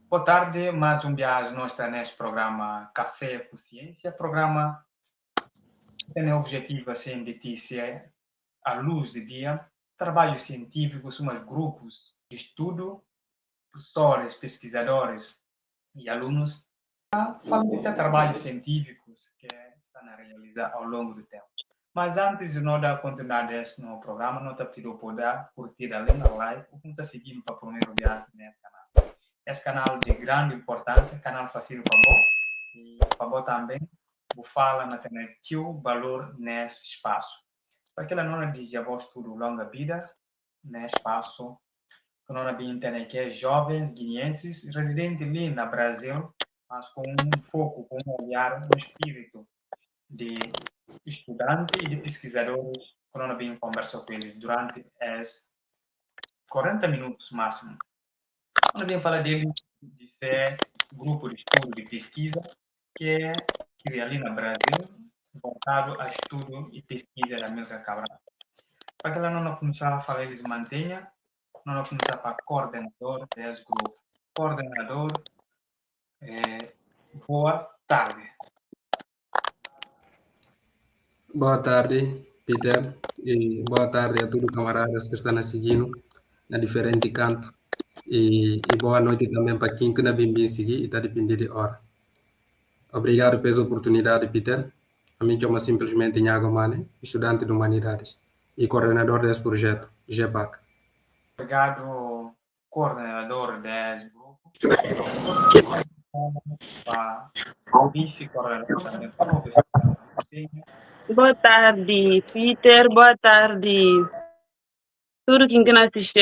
Boa tarde, mais um viagem nós está neste programa Café com Ciência, programa que tem o objetivo assim, de ser à luz do dia, trabalhos científicos, uns grupos de estudo, professores, pesquisadores e alunos, falando desses trabalhos científicos que estão a realizar ao longo do tempo. Mas antes de nós dar continuidade no programa, nós te pedindo para curtir ali na live, ou começar a seguir para o primeiro viagem nesse canal. Esse canal de grande importância, canal fácil para você e para você também, vou falar na ter teu valor nesse espaço. Para que ela não diz a voz tudo longa vida, nesse espaço, que não é internet que é jovens guineenses residentes ali no Brasil, mas com um foco, com um olhar, um espírito de estudante e de pesquisadores, que não é conversar com eles durante esses 40 minutos máximo. Quando vem falar dele, de ser grupo de estudo de pesquisa que ali no Brasil, voltado a estudo e pesquisa da Milka Cabral. Para que ela não começar a falar, eles mantenha, não começar para coordenador desse grupo. Coordenador, boa tarde. Boa tarde, Peter, e boa tarde a todos os camaradas que estão a seguindo na diferente canto. E boa noite também para quem não vem seguir e está dependendo de hora. Obrigado pela oportunidade, Peter. A mim chamo simplesmente Nhago Mane, estudante de Humanidades e coordenador desse projeto, GEPAC. Obrigado, coordenador desse grupo. Boa tarde, Peter. Boa tarde. Tudo quem assiste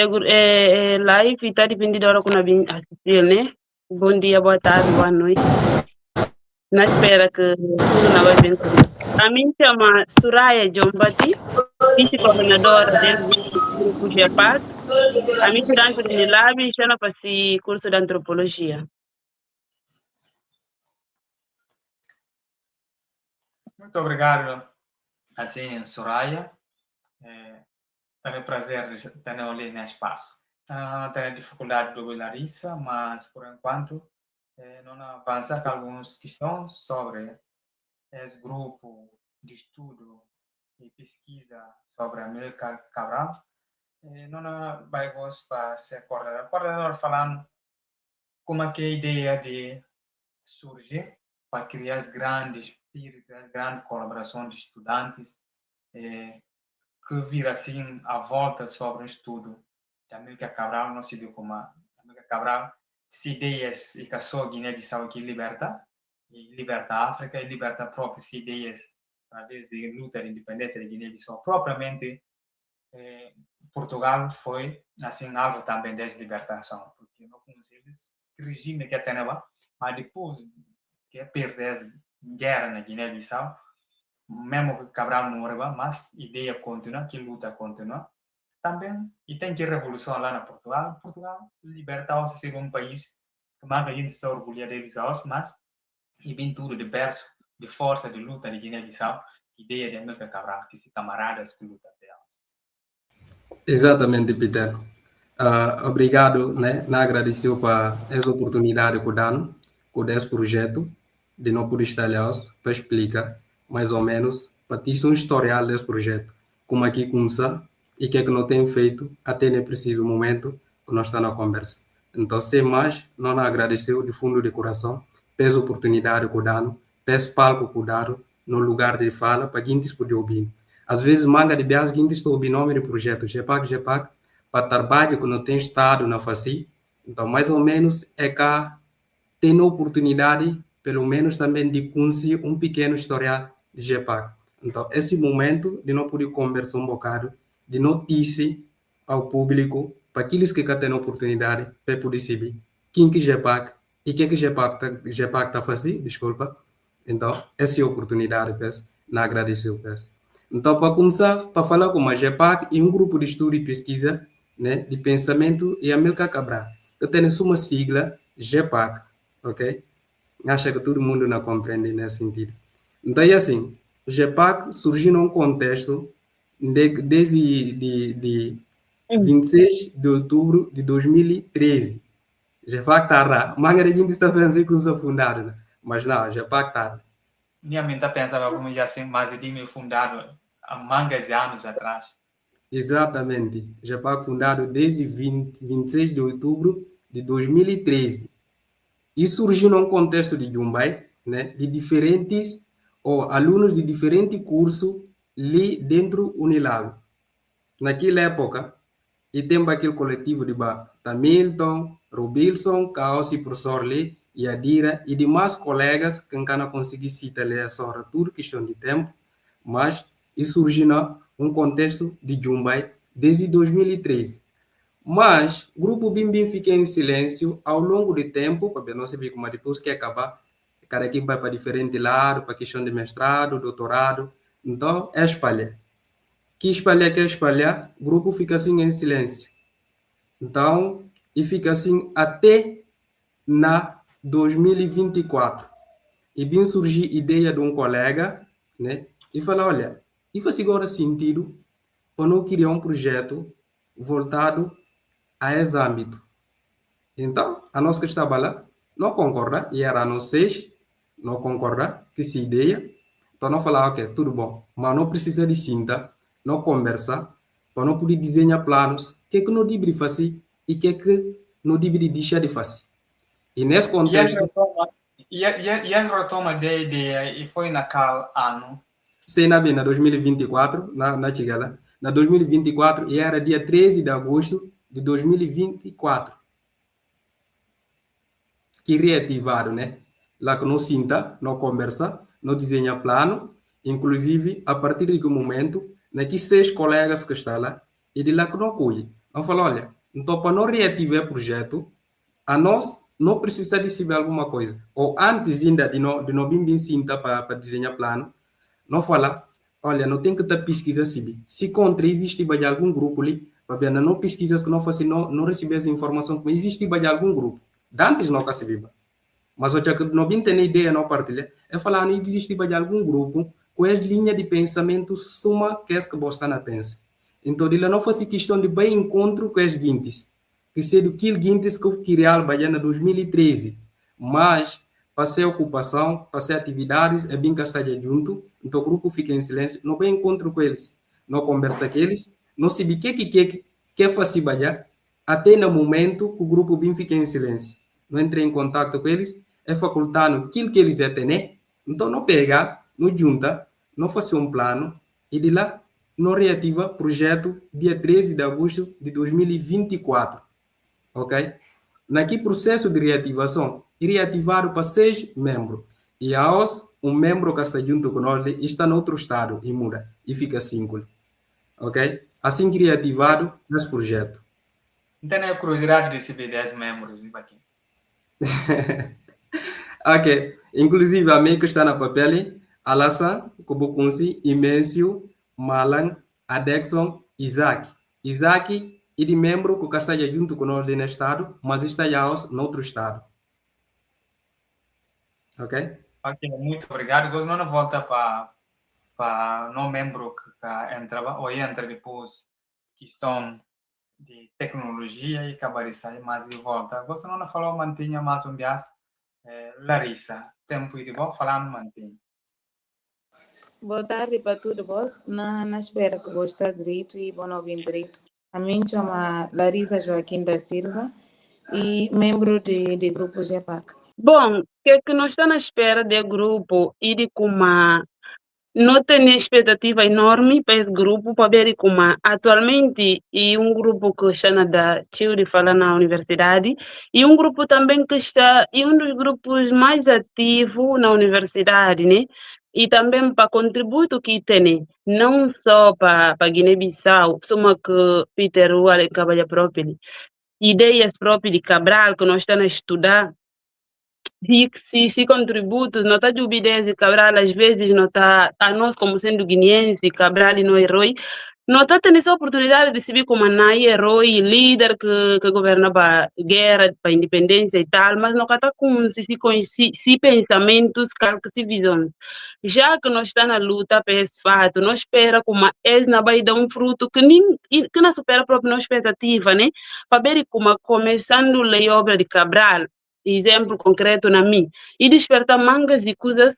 live está dependendo da hora que nós assistir, né? Bom dia, boa tarde, boa noite. Na espera que tudo não vai bem. A mim chama Suraya Jombati, vice-coordenadora do grupo GEPAC. A mim estudante de Lab e já para esse curso de antropologia. Muito obrigado, assim, Soraya. É um prazer ter ali nesse espaço. Tenho dificuldade de Larissa, mas por enquanto não avançar com algumas questões sobre esse grupo de estudo e pesquisa sobre a Milka Cabral. Não vai para ser coordenador. Coordenador falando como é que a ideia de surgir para criar grande espírito, grande colaboração de estudantes que vira assim a volta sobre o estudo da Milka Cabral, não se viu como a Milka Cabral, se ideias e caçou Guiné-Bissau que liberta a África e liberta próprias ideias através de luta de independência de Guiné-Bissau. Propriamente, Portugal foi assim alvo também de libertação, porque não conseguimos regime que até mas depois que perdeu a guerra na Guiné-Bissau, mesmo que Cabral morreu, mas a ideia continua, que luta continua. Também, e tem que revolução lá na Portugal. Portugal libertou-se ser um país que mais a gente está orgulhoso deles, mas e vem tudo de berço, de força, de luta de Guiné-Bissau, ideia de Amílcar Cabral, que se camaradas que lutam delas. Exatamente, Peter. Obrigado, né? Na agradeceu para essa oportunidade que dão com esse projeto de não poder estar para explicar mais ou menos para ti um historial desse projeto, como aqui começar e o que é que não tem feito até nesse preciso momento que nós estamos na conversa. Então, sem mais, não agradeceu de fundo de coração pela oportunidade que dão, pelo palco que dão no lugar de fala para quem poder ouvir. Às vezes, manga de bias quem está ouvindo o nome do projeto, GEPAC, para trabalho que não tem estado na FACI. Então, mais ou menos, é que tem a oportunidade, pelo menos também, de conhecer um pequeno historial de GEPAC. Então, esse momento de não poder conversar um bocado, de notícia ao público, para aqueles que têm a oportunidade, para poder saber quem que GEPAC e o que GEPAC está fazendo, desculpa. Então, essa é a oportunidade, peço, não agradecer, peço. Então, para começar, para falar com a GEPAC e um grupo de estudo e pesquisa, né, de pensamento e a Milka Cabral, que tem uma sigla, GEPAC, ok? Acho que todo mundo não compreende nesse sentido. Então, é assim, o GEPAC surgiu num contexto desde 26 de outubro de 2013, Já pactar, manga de gente está pensando com os afundados, mas não, já pactar. Minha mente pensava como já assim, mas de me fundado há mangas de anos atrás. Exatamente, já fundado desde 26 de outubro de 2013. E surgiu num contexto de Mumbai, né, de diferentes ou alunos de diferentes cursos ali dentro do Unilab. Naquela época, e tem aquele coletivo de Tamilton, Robilson, Caos e professor Lee, e Adira, e demais colegas que não consegui citar ali a sua tudo questão de tempo, mas isso surgiu num contexto de Mumbai desde 2013. Mas o grupo Bimbim fica em silêncio ao longo do tempo, para não saber como depois que acabar, cada quem vai para diferente lado, para questão de mestrado, doutorado, então é espalhar. Que espalhar, o grupo fica assim em silêncio. Então, e fica assim até na 2024. E bem surgiu a ideia de um colega, né? E falou, olha, e faz agora sentido para não criar um projeto voltado a esse âmbito. Então, a nossa que estava lá não concorda, e era nós seis, não concorda com essa ideia. Então, não falar, ok, tudo bom, mas não precisa de cinta, não conversa, para não poder desenhar planos, o que não deve fazer e o que não deve deixar de fazer. E nesse contexto... E a retoma da ideia e foi naquele ano? Sei na 2024, na chegada. Na 2024, e era dia 13 de agosto de 2024. Que reativaram, né? Lá que não sinta, não conversa, não desenha plano, inclusive a partir de que momento, que 6 colegas que estão lá, e de lá que não colhe. Não fala, olha, então para não reativar o projeto, a nós não precisa de saber alguma coisa. Ou antes ainda de não bem sinta para desenhar plano, não fala, olha, não tem que estar pesquisa se contra existe algum grupo ali, para não pesquisas que não façam, não receber essa informação, mas existe algum grupo. Dantes não recebia. Mas o que não tem ideia, não partilha, é falar que existe algum grupo com as linhas de pensamento suma que é que você está na pensa. Então, ele não faz questão de bem encontro com as guintes, que seria aquilo guintes que eu queria em 2013. Mas, passei ocupação, passei atividades, é bem que está junto, então o grupo fica em silêncio, não bem encontro com eles, não conversa com eles, não sabe o que fazer, até no momento que o grupo bem fica em silêncio. Não entrei em contato com eles, é facultando aquilo que eles têm, né? Então, não pega, não junta, não faz um plano, e de lá, não reativa projeto dia 13 de agosto de 2024. Ok? Naquele processo de reativação, reativaram para 6 membros. E aos, um membro que está junto com nós está em outro estado e muda, e fica 5. Ok? Assim que reativado, nesse projeto. Então, é curiosidade de receber 10 membros aqui. Ok. Inclusive, a mim que está na papel, Alassane, Kobokunsi, Imensio, Malan, Adexon, Isaac. Isaac é de membro que está junto com nós no estado, mas está já no outro estado. Ok? Ok, muito obrigado. Agora não volta para não membro que entra ou entra depois questão de tecnologia e acabar de sair mais de volta. Você não falou mantenha mais um dia, Larissa, tempo de bom falar mantenha. Boa tarde para todos vós. Na espera que você está direito e bom ouvir direito. A mim chama Larissa Joaquim da Silva e membro de grupo GEPAC. Bom, o que nós estamos na espera do grupo e de como não tem expectativa enorme para esse grupo, para ver como atualmente é um grupo que está na tio de falar na universidade e um grupo também que está é um dos grupos mais ativos na universidade, né? E também para contributo que tem, não só para Guiné-Bissau, só que Peter Wale trabalha próprio, ideias próprias de Cabral que nós estamos a estudar. Se contributos, não está de obediência Cabral, às vezes não está, a nós como sendo guineense, Cabral e não herói, não está tendo essa oportunidade de se ver como um herói, líder que governa para guerra, para independência e tal, mas não está com se pensamentos, cálculos e visões. Já que nós estamos na luta para esse fato, nós espera como não vai dar um fruto que não supera a própria expectativa, né? Para ver como começando a obra de Cabral, exemplo concreto na mim, e despertar mangas e coisas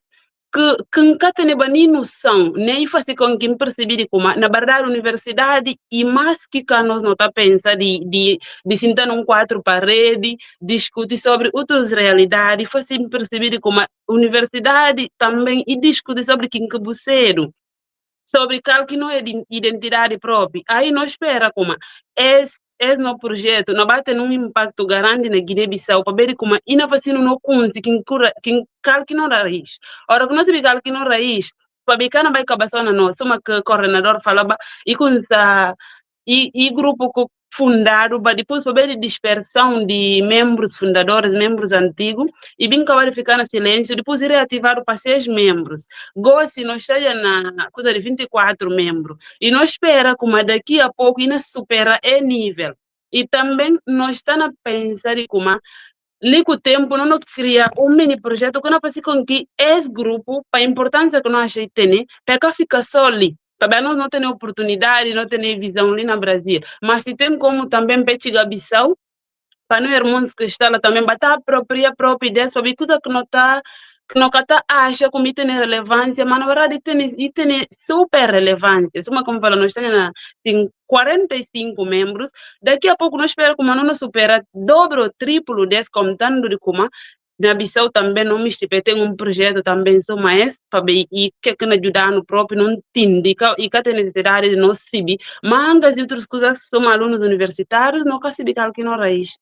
que nunca tem nem noção, nem faz com que perceber como, na verdade, a universidade, e mais que nós não está pensando de sentar num quatro paredes, discutir sobre outras realidades, faz perceber como a universidade também e discutir sobre quem que você sobre que não é de identidade própria. Aí nós espera como esse no projeto não vai ter um impacto grande na Guiné-Bissau para ver como ina vacina não conta quem que não raiz. Ora que nós vemos que não raiz, para ver que não vai acabar só na nossa, uma que o coordenador falava e com essa e grupo fundado, mas depois para ver a dispersão de membros fundadores, membros antigos, e bem acabar de ficar no silêncio, depois ir reativar para 6 membros. Gosto, nós estamos na coisa de 24 membros, e nós espera como daqui a pouco ainda supera esse nível. E também nós estamos a pensar como ali com o tempo, nós cria um mini projeto que não passa com que esse grupo, para a importância que nós achamos ter, para ficar só ali. Também nós não temos oportunidade, não temos visão ali no Brasil. Mas se tem como também pegar Bissau, para nós irmãos que estão lá também, bater a própria ideia sobre coisa que não está acha como tem relevância, mas na verdade tem super relevância. Como fala, nós temos 45 membros, daqui a pouco nós esperamos que não supera dobro ou triplo desse, contando de como na Bissau também não me tem um projeto também só mais para ver e que ajudar no próprio não tem e que tem necessidade de não subir, mangas e outras coisas são alunos universitários não conseguem que não raiz.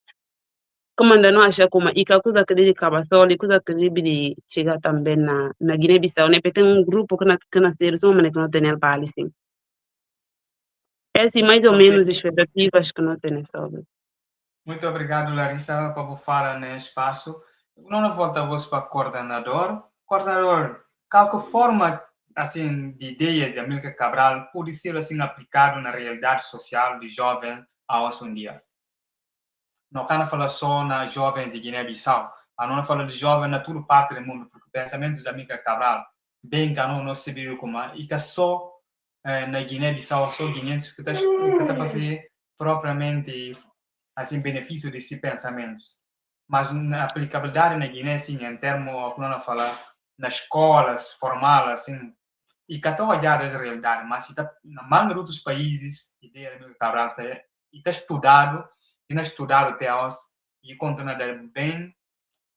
Como ainda não acha como e que coisa que ele acaba só e coisa que ele chega também na Guiné-Bissau, né? Tem um grupo que nasceu só mas que não tem ele para assim. Esse mais ou menos expectativas que não tem sobre. Muito obrigado, Larissa, por falar nesse espaço. Não volta a voz para o coordenador. Coordenador, qual forma assim de ideias de Amílcar Cabral pode ser assim aplicado na realidade social de jovens a hoje em dia? Não quero falar só na jovens de Guiné-Bissau, mas não falo de jovens na toda parte do mundo, porque o pensamento de Amílcar Cabral, bem que não se viu como e que só na Guiné-Bissau, só guineenses que está fazendo propriamente assim benefício desses pensamentos. Mas na aplicabilidade na Guiné, sim, em termos, como não falar, nas escolas formais, assim, e que estão a olhar essa realidade, mas na maioria de outros países, a ideia de Amílcar Cabral está estudado, e não estudado até hoje, e continua a dar bem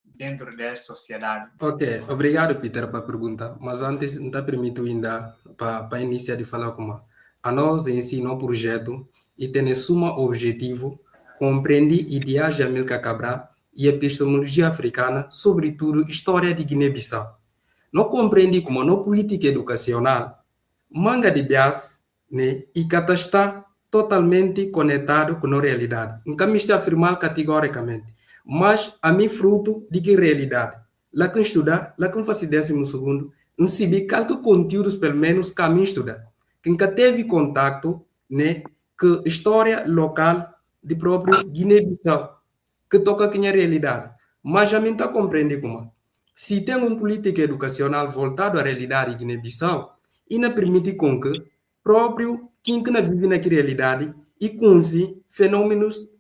dentro dessa sociedade. Ok, obrigado, Peter, para a pergunta. Mas antes, não te permito ainda para iniciar de falar como a nós em si, no projeto, e tem suma objetivo compreender ideias de Amílcar Cabral e epistemologia africana, sobretudo história de Guiné-Bissau. Não compreende como no política educacional, manga de bias, né, e que está totalmente conectado com a realidade. Nunca me está afirmar categoricamente, mas a mim fruto de que realidade. Lá que estudar, lá que faço 12º, em si, qualquer conteúdos pelo menos que a mim estudar. Quem teve contato, né, com história local de próprio Guiné-Bissau, que toca aqui na realidade. Mas a mim está compreendendo como se tem uma política educacional voltada à realidade de Guiné-Bissau, e não permite com que próprio quem que vive naquela realidade e conhece fenômenos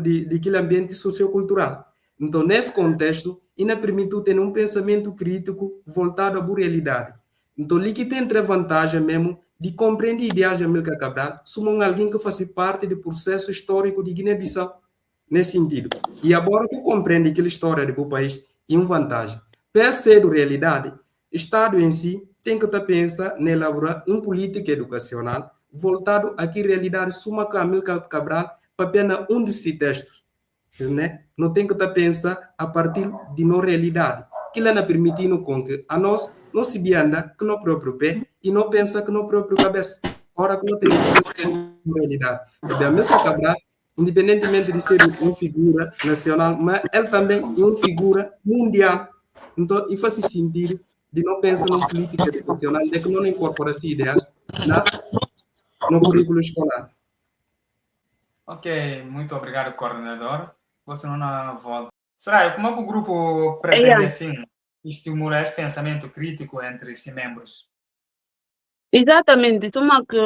de aquele ambiente sociocultural. Então, nesse contexto, e não permite ter um pensamento crítico voltado à realidade. Então, ali que tem entre vantagem mesmo de compreender ideias de Amílcar Cabral, somos alguém que faz parte do processo histórico de Guiné-Bissau, nesse sentido. E agora que compreende aquela história do país, é uma vantagem. Para ser realidade, o Estado em si tem que pensar em elaborar uma política educacional voltado a que realidade suma com Amílcar Cabral para apenas um desses textos. Né? Não tem que pensar a partir de não realidade, que ela não permitindo com que a nós não se anda com o próprio pé e não pensa com o próprio cabeça. Ora, que não tem realidade. De Amílcar Cabral, independentemente de ser uma figura nacional, mas ele também é uma figura mundial. Então, e faz sentido de não pensar na política educacional, de que não incorpora essas ideias no currículo escolar. Ok, muito obrigado, coordenador. Você não volta. Soraya, como é que o grupo pretende, assim, estimular esse pensamento crítico entre seus membros? Exatamente, isso é uma que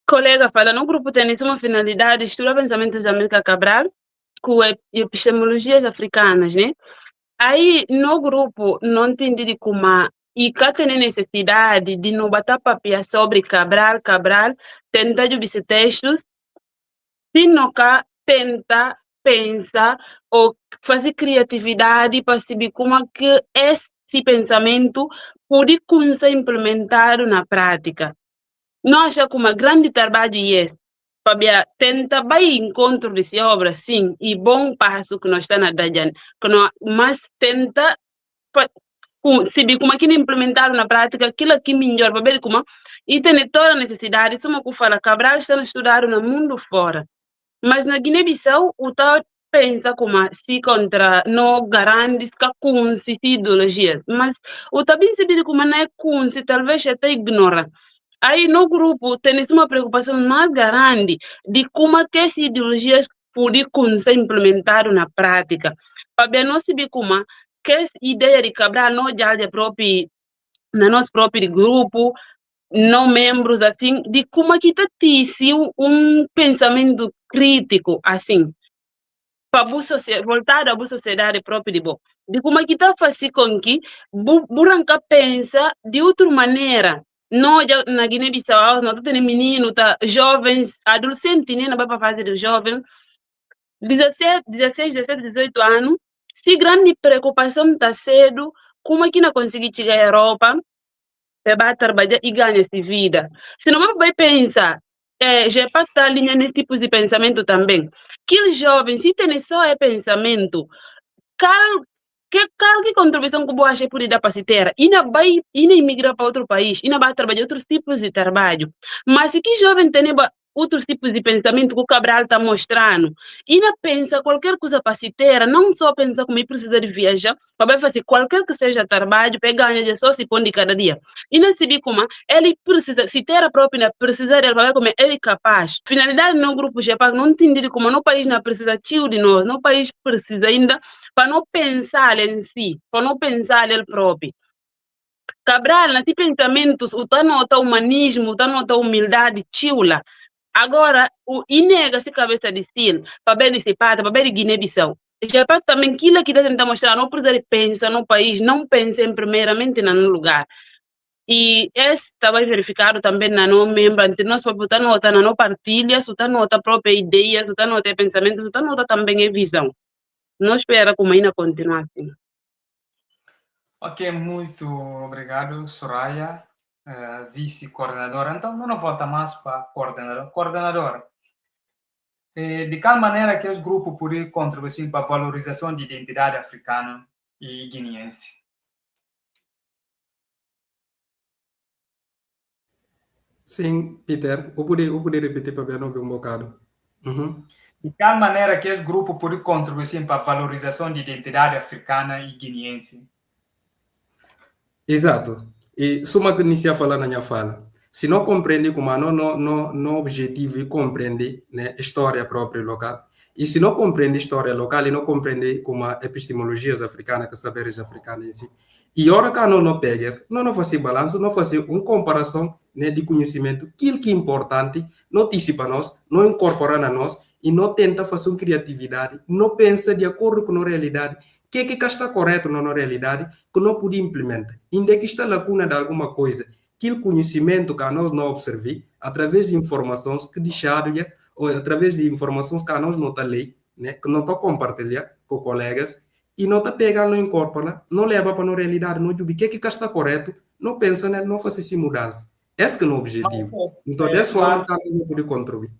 colega fala, no grupo tem uma finalidade, estudar pensamentos de Amílcar Cabral com epistemologias africanas, né? Aí, no grupo, não entendi como e cá tem necessidade de não bater papel sobre Cabral, tentar de obter textos, se não cá tenta pensar ou fazer criatividade para saber como é que esse pensamento pode ser implementado na prática. Nós acha que uma grande trabalho é para tentar vai encontro dessa obra, sim, e bom passo que nós estamos a dar, mas tenta saber como é que implementar na prática aquilo que melhor para ver como e tem toda a necessidade, isso é uma que fala, Cabral está a estudar no mundo fora, mas na Guiné-Bissau o tal pensa como se contra não garante com ideologias, mas o também se vê como não é com se talvez até ignora. Aí no grupo tem uma preocupação mais grande de como é que essas ideologias podem ser implementadas na prática. Para nós saber como que essa ideia de Cabral não já é próprio na nosso próprio grupo, não membros assim, de como é que está um pensamento crítico assim, para voltar à sociedade própria de bom. De como é que está fazendo com que Buranca pensa de outra maneira. Nós, na Guiné-Bissau, nós temos meninos, jovens, adolescentes, né, não vai para fazer de jovem, 16, 17, 18 anos, se grande preocupação está cedo, como é que não conseguir chegar à Europa, vai trabalhar e ganhar essa vida. Se não vai pensar, já passa a linha nesse tipo de pensamento também. Que os jovens, se tem só esse pensamento, que contribuição que você pode dar para se ter? E não vai emigrar para outro país, e não vai trabalhar outros tipos de trabalho. Mas se que jovem tem outros tipos de pensamento que o Cabral está mostrando, e não pensa qualquer coisa para se ter, não só pensa como precisa de viajar, para fazer qualquer que seja trabalho, pegar ganha só se põe de cada dia. E não se vê como ele precisa, se ter a própria, precisa de como ele é capaz. Finalidade no grupo GEPAC não entende como no país não precisa de nós, no país precisa ainda para não pensar em si, para não pensar ele próprio. Cabral, nesses pensamentos, o tanto humanismo, o tanto humildade, chula. Agora, o nega-se cabeça de estilo, para ver esse pata, para ver Guiné-Bissau. Já também aquilo que está tentando mostrar, não precisa pensar no país, não pensem primeiramente no lugar. E esse estava verificado também na não membro, nós para botar nota na não partilha, se está nota própria ideia, se está nota pensamento, se está nota também é visão. Não espera como ainda continuar assim. Ok, muito obrigado, Soraya, vice-coordenadora. Então, não volta mais para coordenador. Coordenador, de qual maneira que esse grupo pode contribuir para a valorização da identidade africana e guineense? Sim, Peter, eu poderia repetir para ver um bocado. De qual maneira que esse grupo pode contribuir para a valorização da identidade africana e guineense? Exato. E suma que inicia a falar na minha fala. Se não compreende como não objetivo e compreende, né, história própria local, e se não compreende história local e não compreende como epistemologias africanas, que saberes africanos em si, e hora que não pega, não faz balanço, não faz uma comparação, né, de conhecimento, aquilo que é importante, notícia para nós, não incorporar na nós, e não tenta fazer uma criatividade, não pensa de acordo com a realidade, que está correto na realidade, que não podia implementar. Ainda que está lacuna de alguma coisa, aquele conhecimento que nós não observamos, através de informações que deixaram, ou através de informações que nós não está lei, né, que não está compartilhar com colegas, e não está pegando, não incorpora, não leva para a realidade, não diz o que está correto, não pensa, né, não faz essa mudança. Esse é o objetivo. Então, dessa forma, que não pode contribuir.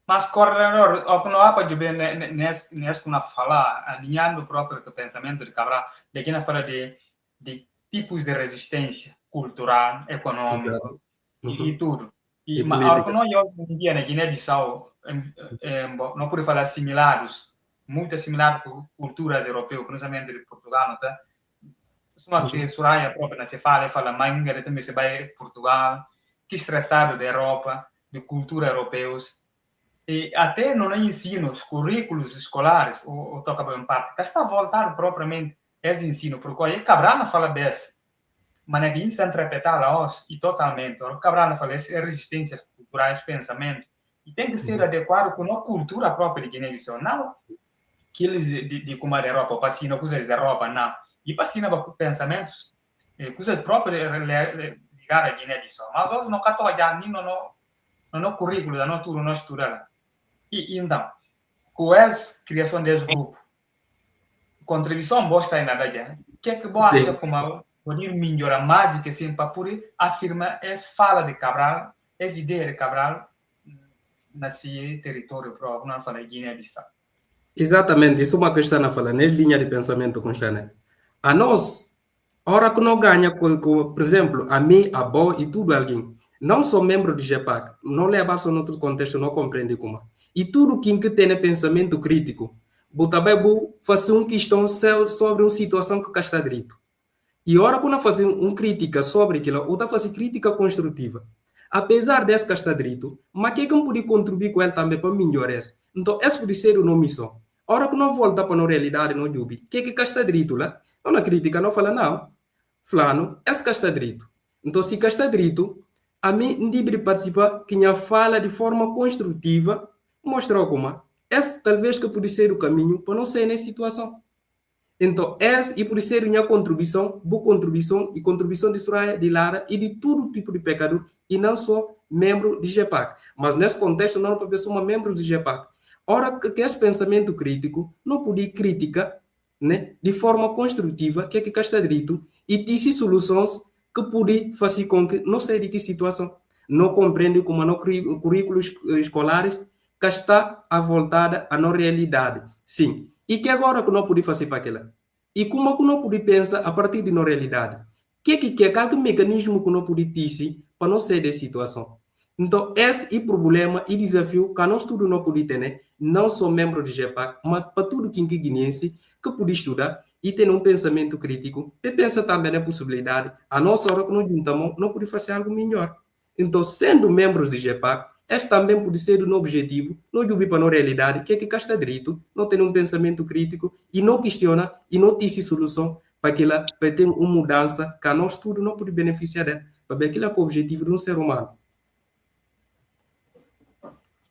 Mas, coordenador, o que não há para dizer nesse que nós falar, alinhando o próprio pensamento de Cabral, de que nós fala de tipos de resistência cultural, econômica e tudo. E mas o que nós hoje em dia na Guiné-Bissau, não podemos falar similares, muito similares com culturas europeias, principalmente de Portugal, tá? Suma que Soraya própria se fala, mas ainda também se vai Portugal, que estressado da Europa, de cultura europeus, e até não ensino os currículos escolares, ou toca bem parte, que está voltado propriamente esse ensino, porque aí Cabral não fala desse, mas é que isso interpretar lá e totalmente, o Cabral não fala é resistências culturais, pensamento, e tem que ser adequado com a cultura própria de Guiné-Bissau, não que eles de como a Europa, passina coisas da Europa, não, e passina com pensamentos, coisas próprias ligadas a Guiné-Bissau, mas hoje não catou já nem no currículo, não tudo não estudar. E então, com essa criação desse grupo, contribuição boa está aí nada já. O que é que você acha como poder melhorar mais do que sempre para poder afirmar essa fala de Cabral, essa ideia de Cabral nesse território próprio, não fala de Guiné-Bissau? Exatamente, isso é uma questão a falar, nessa linha de pensamento constante. A nós, a hora que não ganha, por exemplo, a mim, a Bo e tudo alguém, não sou membro do GEPAC, não leva só no outro contexto, não compreende como. E tudo quem que tem pensamento crítico, Butabebu faz uma questão sobre uma situação que está direito. E a hora que não faz uma crítica sobre aquilo, ou está fazendo crítica construtiva. Apesar desse que está direito, mas que não pode contribuir com ele também para melhorar isso. Então, essa pode ser uma missão. A hora que não volta para a realidade, não jubi. O que está direito lá? Não crítica, não fala, não. Flano, esse que está direito. Então, se está direito, a mim não deve participar, que fala de forma construtiva, mostrar como. Esse talvez que pode ser o caminho para não ser nessa situação. Então, essa e por ser minha contribuição, boa contribuição e contribuição de Soraya, de Lara e de todo tipo de pecador, e não só membro de GEPAC. Mas nesse contexto, não para ser uma membro de GEPAC. Ora, que esse pensamento crítico não pode criticar, né, de forma construtiva, que está direito, e disse soluções que podem fazer com que não sei de que situação, não compreende como não currículos escolares que está voltada à não realidade. Sim. E que agora que não pode fazer para aquela? E como que não pode pensar a partir de não realidade? Que é cada mecanismo que não pode ter para não ser de situação? Então, esse é o problema e desafio que nós tudo não pode ter, né? Não só membro de GEPAC, mas para tudo quem é guineense que pode estudar e ter um pensamento crítico e pensa também na possibilidade, a nossa hora que nós juntamos, não pode fazer algo melhor. Então, sendo membros de GEPAC, este também pode ser um objetivo, não jubi para a realidade, que está direito, não tem um pensamento crítico e não questiona e não tem solução para que ela tenha uma mudança que nós tudo não pode beneficiar dela, para ver aquilo é o objetivo de um ser humano.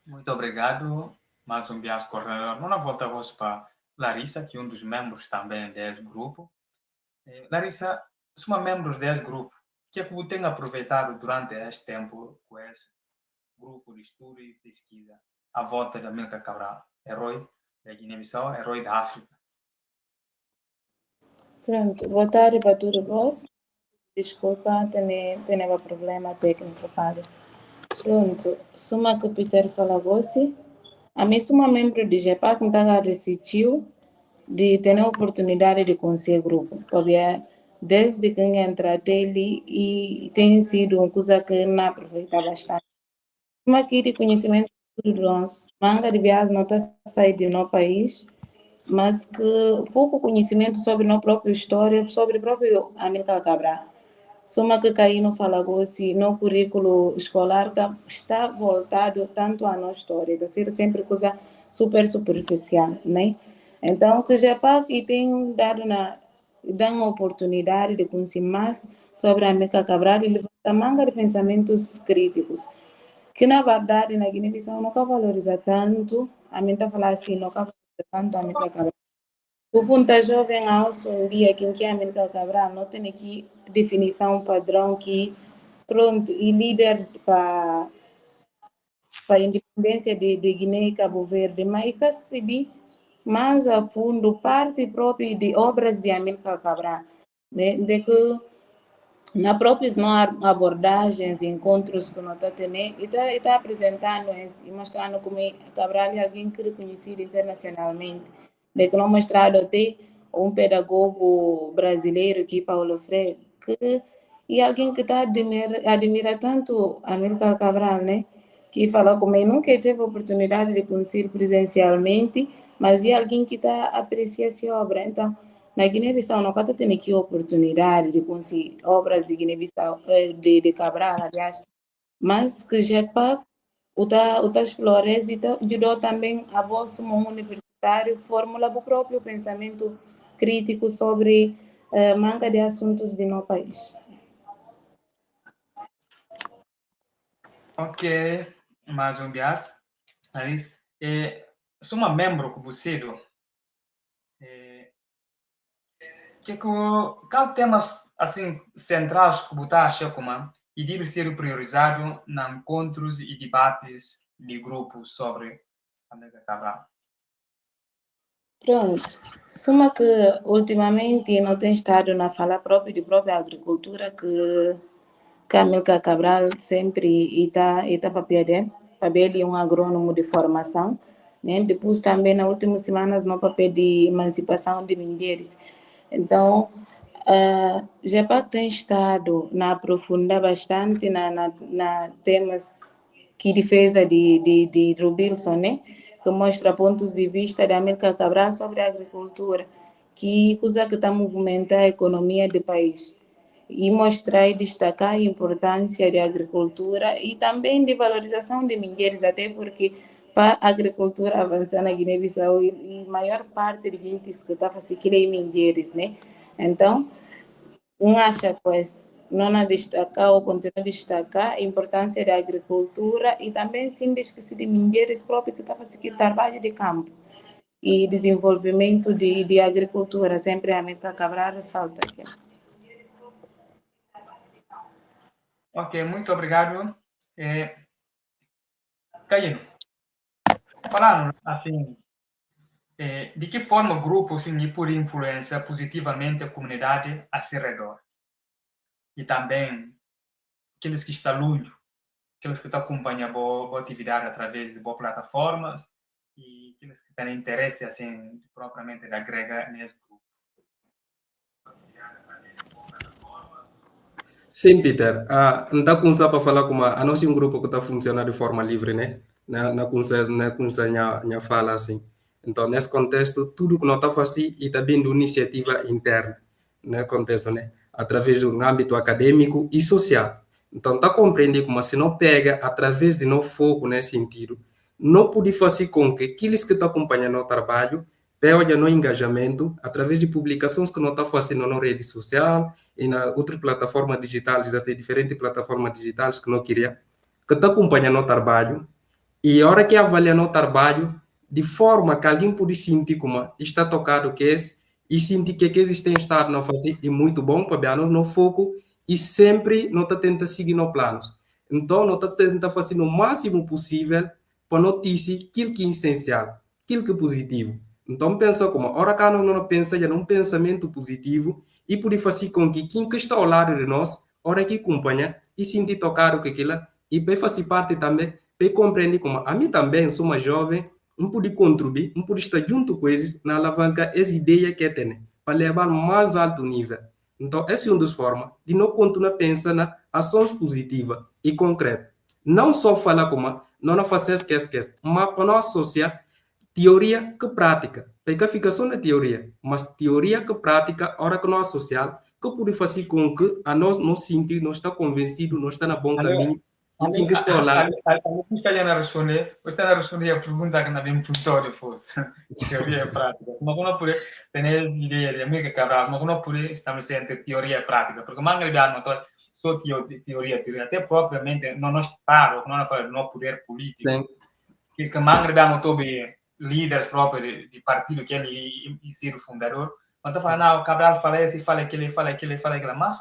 Muito obrigado, mais um bias coordenador. Nós voltamos para Larissa, que é um dos membros também desse grupo. Larissa, somos membros desse grupo. O que é que você tem aproveitado durante este tempo com esse grupo de estudo e pesquisa à volta de Amílcar Cabral, herói da Guiné-Bissau, herói da África? Pronto, boa tarde para todos vós. Desculpa, tenho um problema técnico para. Pronto, sou que Peter Falagossi. A mim sou uma membro de GEPAC, então decidiu de ter a oportunidade de conhecer o grupo. Porque desde que entrei ali e tem sido uma coisa que não aproveita bastante. Uma aqui de conhecimento de nós, manga de viagem não está saindo do nosso país, mas que pouco conhecimento sobre nossa própria história, sobre o próprio Amílcar Cabral. Soma que caiu no Falagossi, no currículo escolar, que está voltado tanto à nossa história, de ser sempre coisa super superficial, né? Então, que GEPAC tem dado uma oportunidade de conhecer mais sobre a Amílcar Cabral e levantar manga de pensamentos críticos, que na verdade na Guiné-Bissau nunca valoriza tanto, a mim está falando assim, nunca valoriza tanto a Amílcar Cabral. O ponto jovem aos um dia que a Amílcar Cabral não tem aqui definição padrão que pronto e líder para a independência de Guiné e Cabo Verde, mas que se mais a fundo parte própria de obras de Amílcar Cabral, né? De que na próprias abordagens, encontros que nós estamos tendo, e está apresentando e mostrando como Cabral é alguém que é reconhecido internacionalmente, de que não mostrado até um pedagogo brasileiro que Paulo Freire, que é alguém que está admira tanto Amílcar Cabral, né? Que falou como ele nunca teve a oportunidade de conhecer presencialmente, mas é alguém que está apreciando essa obra. Então, na Guiné-Bissau não está tendo aqui oportunidade de conseguir obras de Guiné-Bissau, de Cabral, aliás, mas que já para o Flores ajudou também a bolsa universitário formular o próprio pensamento crítico sobre manga de assuntos de nosso país. Ok, mais um bias. Alice, sou uma membro que você qual temas assim centrais que você acha como e deve ser priorizado nos encontros e debates de grupo sobre América Cabral? Pronto, suma que ultimamente não tem estado na fala própria de própria agricultura que a Amílcar Cabral sempre está para ele um agrônomo de formação, né? Depois também nas últimas semanas no papel de emancipação de mulheres. Então, já tem estado na aprofundar bastante na temas que defesa de Rubilson, né? Que mostra pontos de vista da Amílcar Cabral sobre a agricultura, que coisa que está movimentando a economia do país. E mostrar e destacar a importância da agricultura e também de valorização de mulheres, até porque para a agricultura avançar na Guiné-Bissau, e maior parte de gente que está fazendo mulheres, né? Então, acha que não destacar ou continuar a destacar a importância da agricultura e também sem esquecer de mulheres próprias que estão fazendo trabalho de campo e desenvolvimento de agricultura. Sempre a Amílcar Cabral ressalta aqui. Ok, muito obrigado. Caio, falando assim, de que forma o grupo assim, pode influenciar positivamente a comunidade a seu redor? E também aqueles que estão longe, aqueles que estão acompanhando a atividade através de boas plataformas e aqueles que têm interesse assim, propriamente de agregar nesse grupo. Sim, Peter. Não está começando para falar como a nós é um grupo que está funcionando de forma livre, né? Na começa fala assim. Então, nesse contexto, tudo que nós está fazendo está vindo iniciativa interna, nesse contexto, né? Através do âmbito acadêmico e social. Então, está compreendendo como se não pega através de nosso foco nesse sentido, não pode fazer com que aqueles que estão acompanhando o trabalho tenham no engajamento através de publicações que nós está fazendo na rede social e na outras plataformas digitais, assim, diferentes plataformas digitais que não queria, que está acompanhando o trabalho e a hora que avalia o trabalho, de forma que alguém pode sentir como está tocado que é e sentir que eles têm estado a fazer é muito bom para ver no foco e sempre não está tentando seguir nos planos. Então, não está tentando fazer o máximo possível para notícia aquilo que é essencial, aquilo que é positivo. Então, pensa como, a hora que não pensa já num pensamento positivo e pode fazer com que quem está ao lado de nós, a hora que acompanha e sentir tocado com aquilo, e vai fazer parte também, para compreender como a mim também sou uma jovem, não pude contribuir, não pude estar junto com eles na alavanca as ideias que tem, para levar mais alto nível. Então, essa é uma das formas de não continuar pensando na ações positivas e concretas. Não só falar como não fazer esquece, mas para não associar teoria que prática. Porque fica só na teoria, mas teoria que prática, a hora que nós associar, que pode fazer com que a nós nos sentir, nós está convencido, nós está no bom caminho. E quem que está ao lado... Você está a responder a pergunta que nós vimos tutorial fosse. Teoria e prática. Mas não pode ter ideia de Amílcar Cabral, mas não pode estabelecer entre teoria e prática. Porque mais grande só teoria, até propriamente não nos para, não fala no poder político. Sim. Que mais grande sobre líderes próprios de partido que ele é ser o fundador. Mas está falando, não, o Cabral fala esse, fala aquele, mas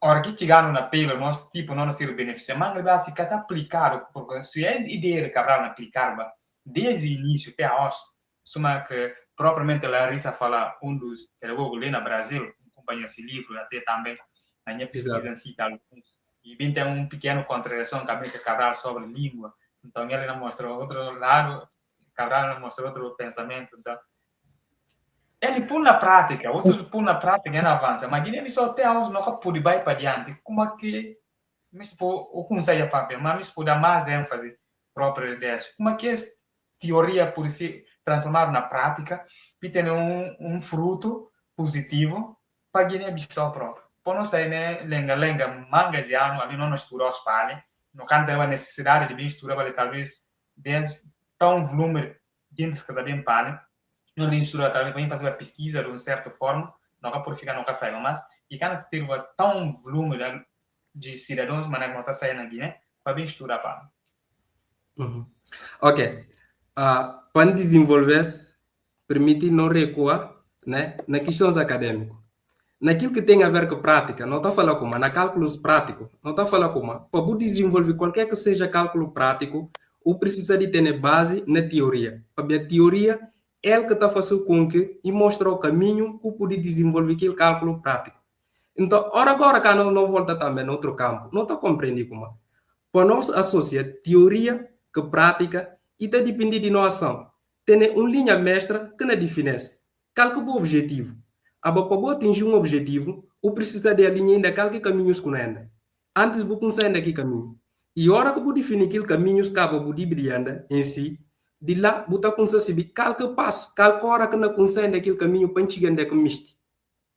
a hora que chegar na pele, nós tipo não ser beneficiar, mas ele vai ficar aplicado, porque se é ideia de Cabral não aplicar, desde o início até a hoje, suma que propriamente a Larissa fala, dos pedagogos lá no Brasil, acompanha esse livro, até também na minha pesquisa em si, e bem tem pequeno contradição também que Cabral sobre língua, então ele não mostra outro lado, Cabral não mostra outro pensamento, então ele põe na prática, outros põem na prática e não avança. Mas Guiné só até hoje não pode ir para adiante. Como é que o conselho papel, mas pode dar mais ênfase própria ideias. Como é que teoria pode se transformar na prática e ter fruto positivo para Guiné-Bissau próprio. Por não sei, né, lenga, mangas de ano, ali não nos esturar os palhos, não can ter a necessidade de bem estudar, mas talvez, desde tão volume de gente que bem palho, não bem estudar, talvez bem fazer uma pesquisa de uma certa forma, não vai por ficar, nunca saiba, mas, e quando se ter tão volume de cidadãos, mas não está saindo na Guiné, para bem estudar palho. Ok. Para desenvolver, permite não recuar, né, na questões acadêmicas. Naquilo que tem a ver com prática, não está a falar como, na cálculos práticos, não está a falar como, para desenvolver qualquer que seja cálculo prático, o precisa de ter base na teoria. Para a teoria, é o que está fazendo com que e mostra o caminho que pode desenvolver aquele cálculo prático. Então, agora que não volta também no outro campo, não está compreendendo como. Para nós associar teoria com prática e está depende de nossa ação. Tem uma linha mestra que não define. Cálculo o objetivo. Para atingir um objetivo, o precisa de alinhar ainda qualquer caminhos que anda. Antes de começar aquele caminho. E a hora que você definir aquele caminhos que você brilhando em si, de lá você começa a saber qualquer passo, qualquer hora que não consegue aquele caminho para chegar onde é que miste.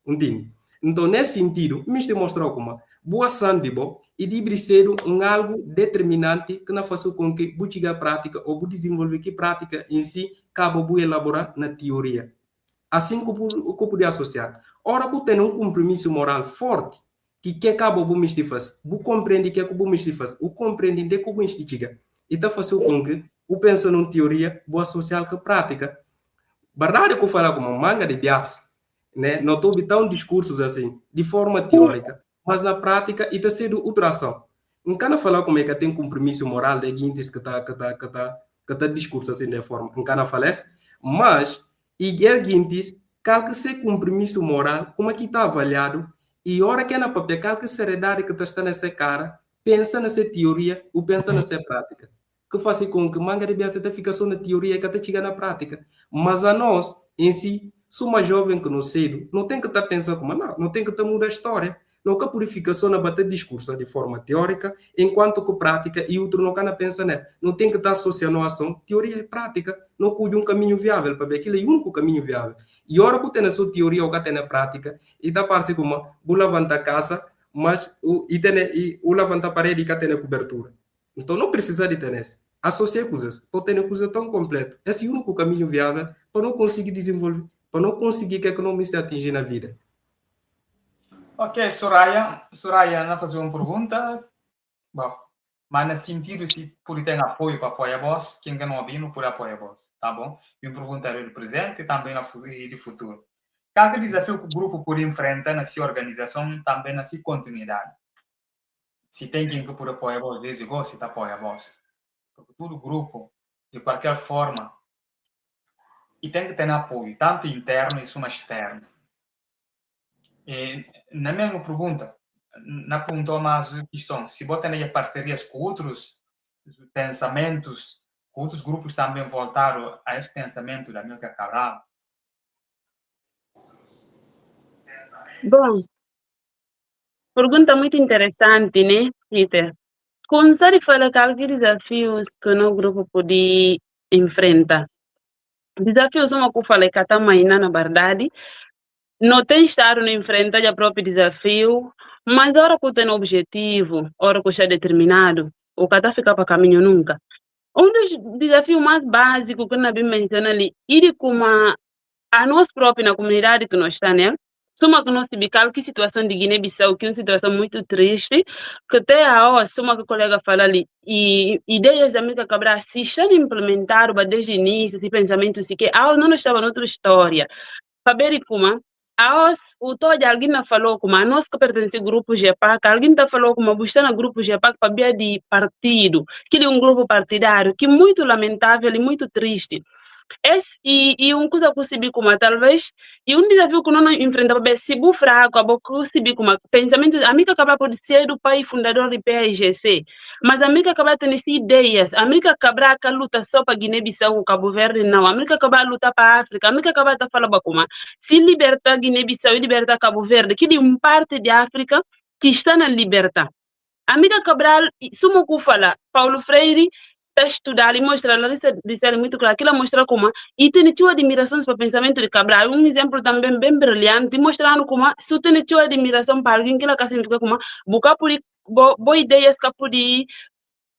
Entende? Então, nesse sentido, miste mostrou como boa ação de bom e de ser algo determinante que não faz com que você chegue à prática ou você desenvolver que prática em si, cabe você elaborar na teoria. Assim que eu podia associar. Ora, você tem um compromisso moral forte que acaba o me faz. Você compreende que é que o me faz. Você compreende de que o me chega. E está fazendo com que você pensa numa teoria, boa associar com prática. Verdade que eu falo como manga de bias, né? Não estou tão discursos assim, de forma teórica, mas na prática está sendo outra ação. Não quero falar como é que tem compromisso moral de guintes que está discurso assim de forma. Não quero falar isso, mas e guintes calque ser compromisso moral, como é que está avaliado, e hora que é na papel, calque seriedade que está nessa cara, pensa nessa teoria ou pensa nessa prática. Que faz com que manga de bias fica só na teoria que até chega na prática. Mas a nós, em si, somos jovens que não cedo, não tem que estar pensando como não tem que estar mudando a história. Não que a purificação não bater discurso de forma teórica, enquanto que prática e outro não can pensa nela. Não tem que estar associando a ação, teoria e prática, não cuide um caminho viável, para ver aquele é o único caminho viável. E hora que tem a sua teoria ou que tem na prática, e está parecendo como vou levantar a casa, mas o levantar a parede que tem a cobertura. Então não precisa de ter isso. Associar coisas, pode ter uma coisa tão completa. Esse é o único caminho viável para não conseguir desenvolver, para não conseguir que a economia se atingir na vida. Ok, Soraya, não fazer uma pergunta. Bom, mas no sentido se por ter apoio para apoiar vós, quem não ouvir não pode apoiar vós, tá bom? E uma pergunta do presente e também de futuro. Cada desafio que o grupo pode enfrentar na sua organização, também na sua continuidade. Se tem quem que pode apoiar vós, desde vós, se apoia vós. Porque todo grupo, de qualquer forma, e tem que ter apoio, tanto interno e como externo. E, na mesma pergunta, na pergunta mais questão, se você tem parcerias com outros pensamentos, com outros grupos também voltaram a esse pensamento da Milka Cabral? Bom, pergunta muito interessante, né, Peter? Começar a falar quais desafios que o grupo pode enfrentar. Desafios são que eu falei que também na verdade, não tem estar no enfrentar o próprio desafio, mas a hora que tem objetivo, a hora que está determinado, o que fica para caminho nunca. Um dos desafios mais básicos que eu menciono ali, é como a nós próprios, na comunidade que nós estamos, né? Soma que nós tivemos que situação de Guiné-Bissau, que é uma situação muito triste, que até a hora, soma que o colega fala ali, e ideias da Milka Cabral se estão implementadas desde o início, esse pensamento, se que não estava noutra história. Para ver como o todo alguém falou como nós que pertence ao grupo GEPAC, alguém falou como buscar no grupo GEPAC para via de partido, que é um grupo partidário, que é muito lamentável e muito triste. E uma coisa que eu percebi como talvez, e um desafio que não enfrentamos, se o fraco, eu percebi como pensamento, a Milka Cabral pode ser do pai fundador do PAIGC, mas a Milka Cabral tem ideias, a Milka Cabral que luta só para Guiné-Bissau, Cabo Verde, não, a Milka Cabral luta para a África, a Milka Cabral está falando como se libertar Guiné-Bissau e libertar Cabo Verde, que é uma parte da África que está na libertar. A Milka Cabral, sumo que fala, Paulo Freire, estudar e mostrar, ela disseram muito claro, que ela mostra como, e tem tua admiração para o pensamento de Cabral, um exemplo também bem brilhante, mostrando como, se tem tua admiração para alguém que ela significa como, buscar por boa ideias que pode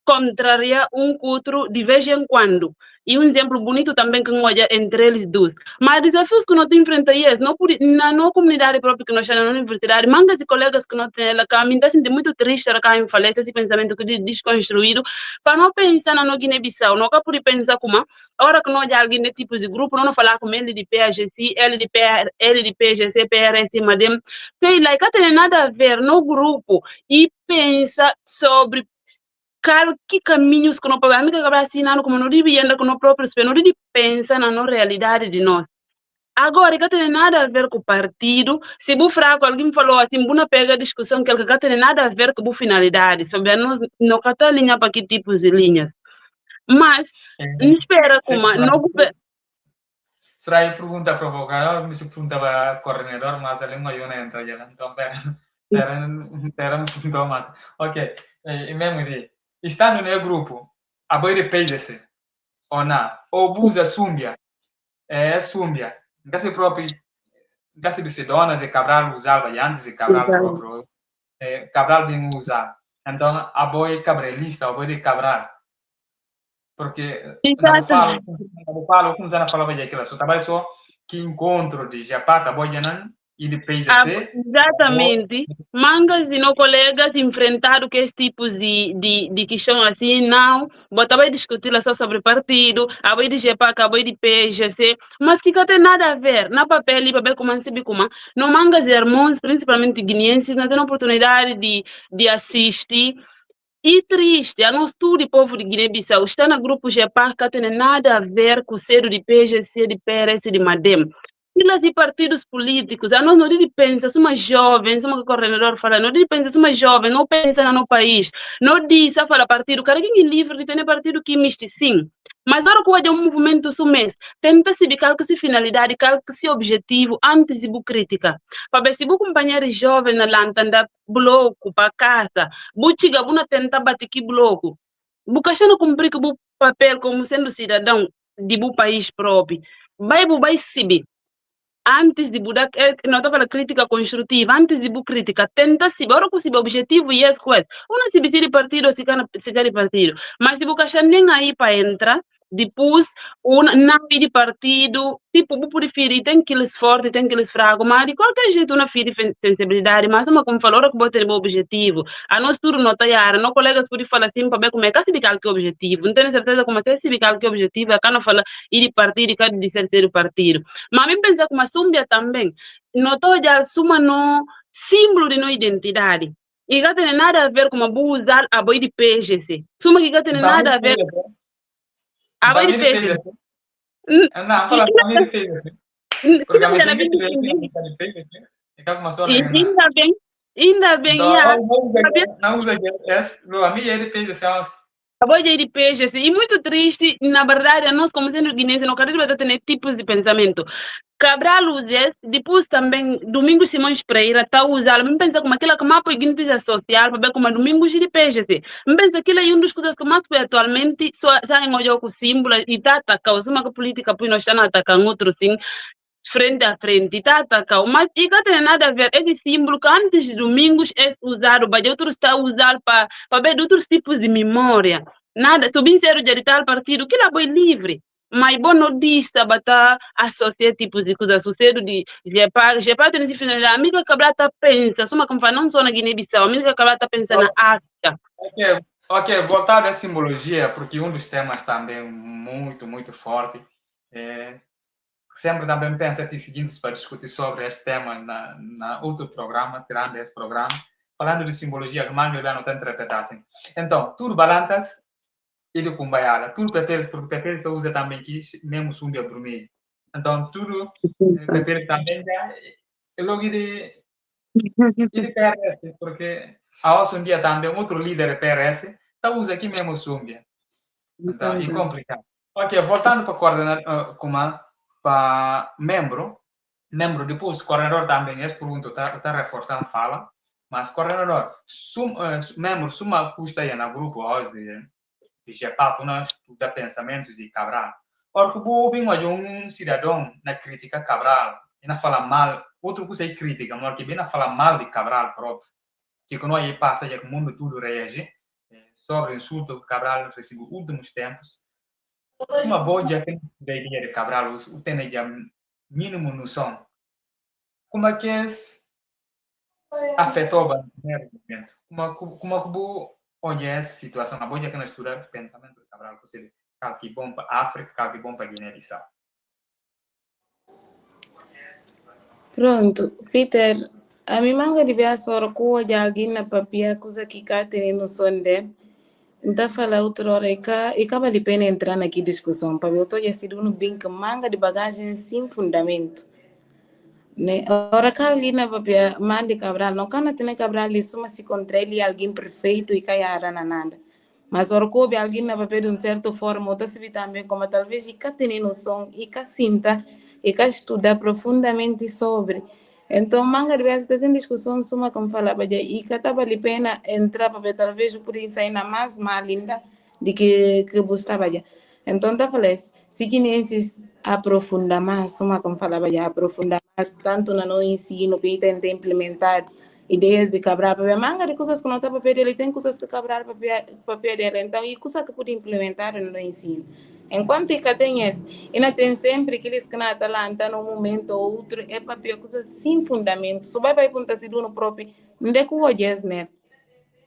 contraria um outro de vez em quando. E um exemplo bonito também que olha entre eles dois. Mas desafios que nós enfrentamos, não por na comunidade própria que nós chamamos na universidade, mangas e colegas que nós temos, que a mim está sentindo muito triste, que a falece esse pensamento que é desconstruído, para não pensar na Guiné-Bissau, não é por pensar como, a hora que nós olhamos alguém de tipos de grupo, não falar com ele de PAGC, ele de PGC, PRS, Madem, que like, não tem nada a ver no grupo e pensa sobre que caminhos que não podemos, a amiga acaba assinando como não deve andar com o próprio espelho, não deve pensar na realidade de nós. Agora, que tem nada a ver com o partido, se o fraco, alguém falou assim, não pega a discussão que não tem nada a ver com a finalidade, sobre nós não está linha para que tipos de linhas. Mas, não espera como, não será aí pergunta provocadora, me se perguntava a coordenador, mas a língua eu não entra já, então pera, me perguntou mais. Ok, e mesmo de estando no grupo, a boia de PGC, ou não, ou busa Súmbia, Súmbia, gasta próprio, gasta de Sedonas e Cabral usava antes e Cabral próprio, Cabral bem usado. Então, a boia cabralista, a boia de Cabral, porque não falo, como já não falava de aquilo, só trabalho só que encontro de Japata, boia não, e de PGC. Exatamente. Mangas de não colegas enfrentaram que esse tipos de questão assim, não. Botava discutir só sobre partido, a boi de GEPAC, a boi de PGC, mas que não tem nada a ver. Na papel, como se como no mangas de irmãos, principalmente guineenses, não tem oportunidade de assistir. E triste, a nós tudo de povo de Guiné-Bissau está no grupo GEPAC, que não tem nada a ver com o cedo de PGC, de PRS, de Madem. Filas e partidos políticos, a nós não pensa, somos jovens, somos coordenador fala, não pensa, somos jovens, não pensa no país, não diz, fala partido, cara, quem é livre de ter partido que miste, sim. Mas a hora que um movimento sumês, tenta se bicar que se finalidade, que se objetivo, antes de crítica. Para ver se o companheiro jovem na lanta anda bloco para casa, chiga, buna tenta bater que bloco. Bucachando cumprir que o papel como sendo cidadão de um país próprio. Vai se antes de mudar, não estava a crítica construtiva, antes de crítica, tenta se agora que o objetivo e as coisas. Não se de partido ou se quer de partido, mas se você achar nem aí para entrar, depois, nave de partido, tipo, eu prefiro, tem aqueles fortes, tem aqueles fracos, mas de qualquer jeito, uma filha de sensibilidade, mas uma como falou, que você tem o objetivo. A nós tudo não está aí, não colegas podem falar assim, para ver como é que se bicar que é o objetivo. Não tenho certeza como é se bicar que é o objetivo, é que não fala ir de partido e cada de ser partido. Mas a mim pensa como a Súmbia também, não estou já suma no símbolo de nossa identidade. E não tem nada a ver com a usar a boi de PGC. Suma que não tem nada a ver. A boi de PGC. Não, fala para mim de PGC. Porque a minha gente de PGC. Ainda bem, não usa essa, a minha é de PGC. A boia de PGC, e muito triste, na verdade, nós como sendo guineenses, não queremos ter tipos de pensamento. Cabral usa, depois também, Domingos Simões Pereira está usando, me pensa como aquela que mais põe guineenses social, para ver como Domingos de PGC. Me pensa que aquilo é uma das coisas que mais foi atualmente, só em olhar com o símbolo, e está atacando, se uma política põe nós estamos atacando outro sim, frente a frente, está atacando, mas e não tem nada a ver, esse símbolo que antes de Domingos é usado, mas outros está usado para ver outros tipos de memória. Nada, se o bem ser de tal partido, que lá foi livre. Mas bom não diz, tá associar tipos de coisas, sucedo de GEPA tem esse finalidade, a amiga Cabral está pensa, só como fala, não só na Guiné-Bissau, a amiga Cabral está pensando na África. Ok, voltar à simbologia, porque um dos temas também muito, muito forte, sempre também penso aqui seguintes para discutir sobre este tema na outro programa, tirando esse programa, falando de simbologia, que manga não tem interpretação. Então, tudo balanças e de cumbaiala, tudo papéis, porque papéis se usa também aqui, mesmo Súmbia vermelho. Então, tudo papéis também é logo de PRS, porque há um dia também outro líder PRS está usa aqui mesmo Súmbia. Então, é complicado. Ok, voltando para coordenar, para membro depois coordenador também esse pergunta está reforçando fala, mas coordenador membro suma custa aí no grupo hoje de Jepapo, nós estuda pensamentos de Cabral. Ora, que o bem cidadão na crítica Cabral, e na fala mal, outro coisa é crítica, mas que bem na fala mal de Cabral próprio, que quando aí passa, já que o mundo tudo reage, sobre o insulto que Cabral recebeu nos últimos tempos, uma boa dia que a ideia de Cabral, o tem já mínimo noção, como é que afetou o movimento, como é que olha essa situação, a boa dia que nós estudamos o pensamento de Cabral, que é bom para a África, que é bom para a Guiné-Bissau. Pronto, Peter, a mim manga de ver só com de alguém na papia, coisa que cá tem noção de. Então, fala outra hora, e acaba de pena entrar naquela discussão, para eu estou já sido um bem que manga de bagagem sem fundamento. Né? Ora, que alguém na papia, mande Cabral, não cana ter Cabral, isso mas se contra ele alguém perfeito e caiara na nada. Mas ora, coube alguém na papia de certa forma, outra se também, como talvez e cá tem noção, e cá sinta, e cá estuda profundamente sobre. Então, manga de vezes tem discussão suma como falava já, e cá estava ali pena entrar para talvez por isso ainda mais mal linda de que buscava já. Então, tá falando, se guineenses aprofundar mais, suma como falava já, aprofundar mais, tanto no ensino, para tentar implementar ideias de Cabral, para manga de coisas que não está para ele tem coisas que Cabral para dele, então, e coisas que pode implementar no ensino. Enquanto que tem esse, ainda tem sempre aqueles que não estão lá, num momento ou outro, é papel, coisas sem fundamento. Só vai perguntar se do no próprio, não é que o olhas, né?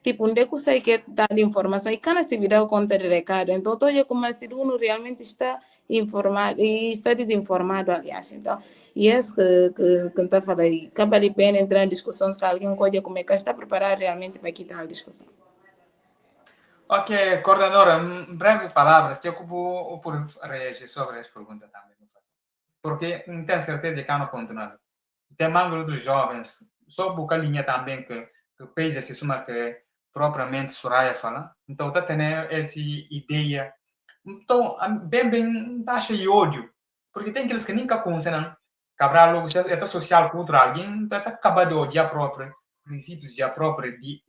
Tipo, onde é que você quer dar informação? E cada se virar conta de recado. Então, todo dia como se uno realmente está informado e está desinformado, aliás. Então, e é isso que está falando aí. Acaba de pena entrar em discussões com alguém, coisa como é que está preparado realmente para quitar a discussão. Ok, coordenadora, breve palavras, que eu por reagir sobre essa pergunta também. Porque não tenho certeza que não continuar. Tem mais outros jovens, só buscar linha também que pesa se suma que propriamente Soraya fala. Então, está tendo essa ideia. Então, bem, taxa de ódio. Porque tem aqueles que nunca conhecem, Cabral, logo, se é social contra alguém, está acabando de odiar próprio, princípios já próprios de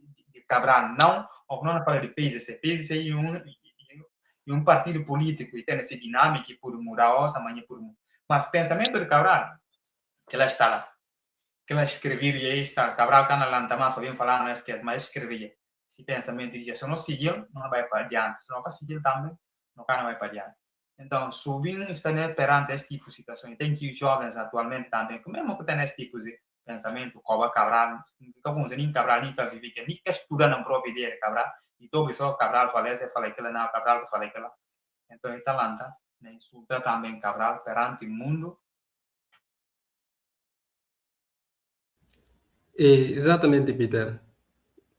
Cabral. Não, ou não fala de PSC. PSC é um partido político e tem essa dinâmica por mudar hoje, amanhã por mudar. Mas pensamento de Cabral, que ela está lá. Que ela escrevia e aí está. Cabral está na lantama, para bem falar, não esquece, mas escrevia. Esse pensamento de se não seguir, não vai para adiante. Se não seguir também, não vai para adiante. Então, subindo está perante esse tipo de situação. Tem que os jovens atualmente também, mesmo que tenham esse tipo de pensamento, como Cabral, nem Cabral, nem para viver, nem que estudar na própria ideia de Cabral, e todo só Cabral falece, fala aquilo, não, Cabral fala aquilo. Então, está lá, insulta também Cabral perante o mundo. Exatamente, Peter.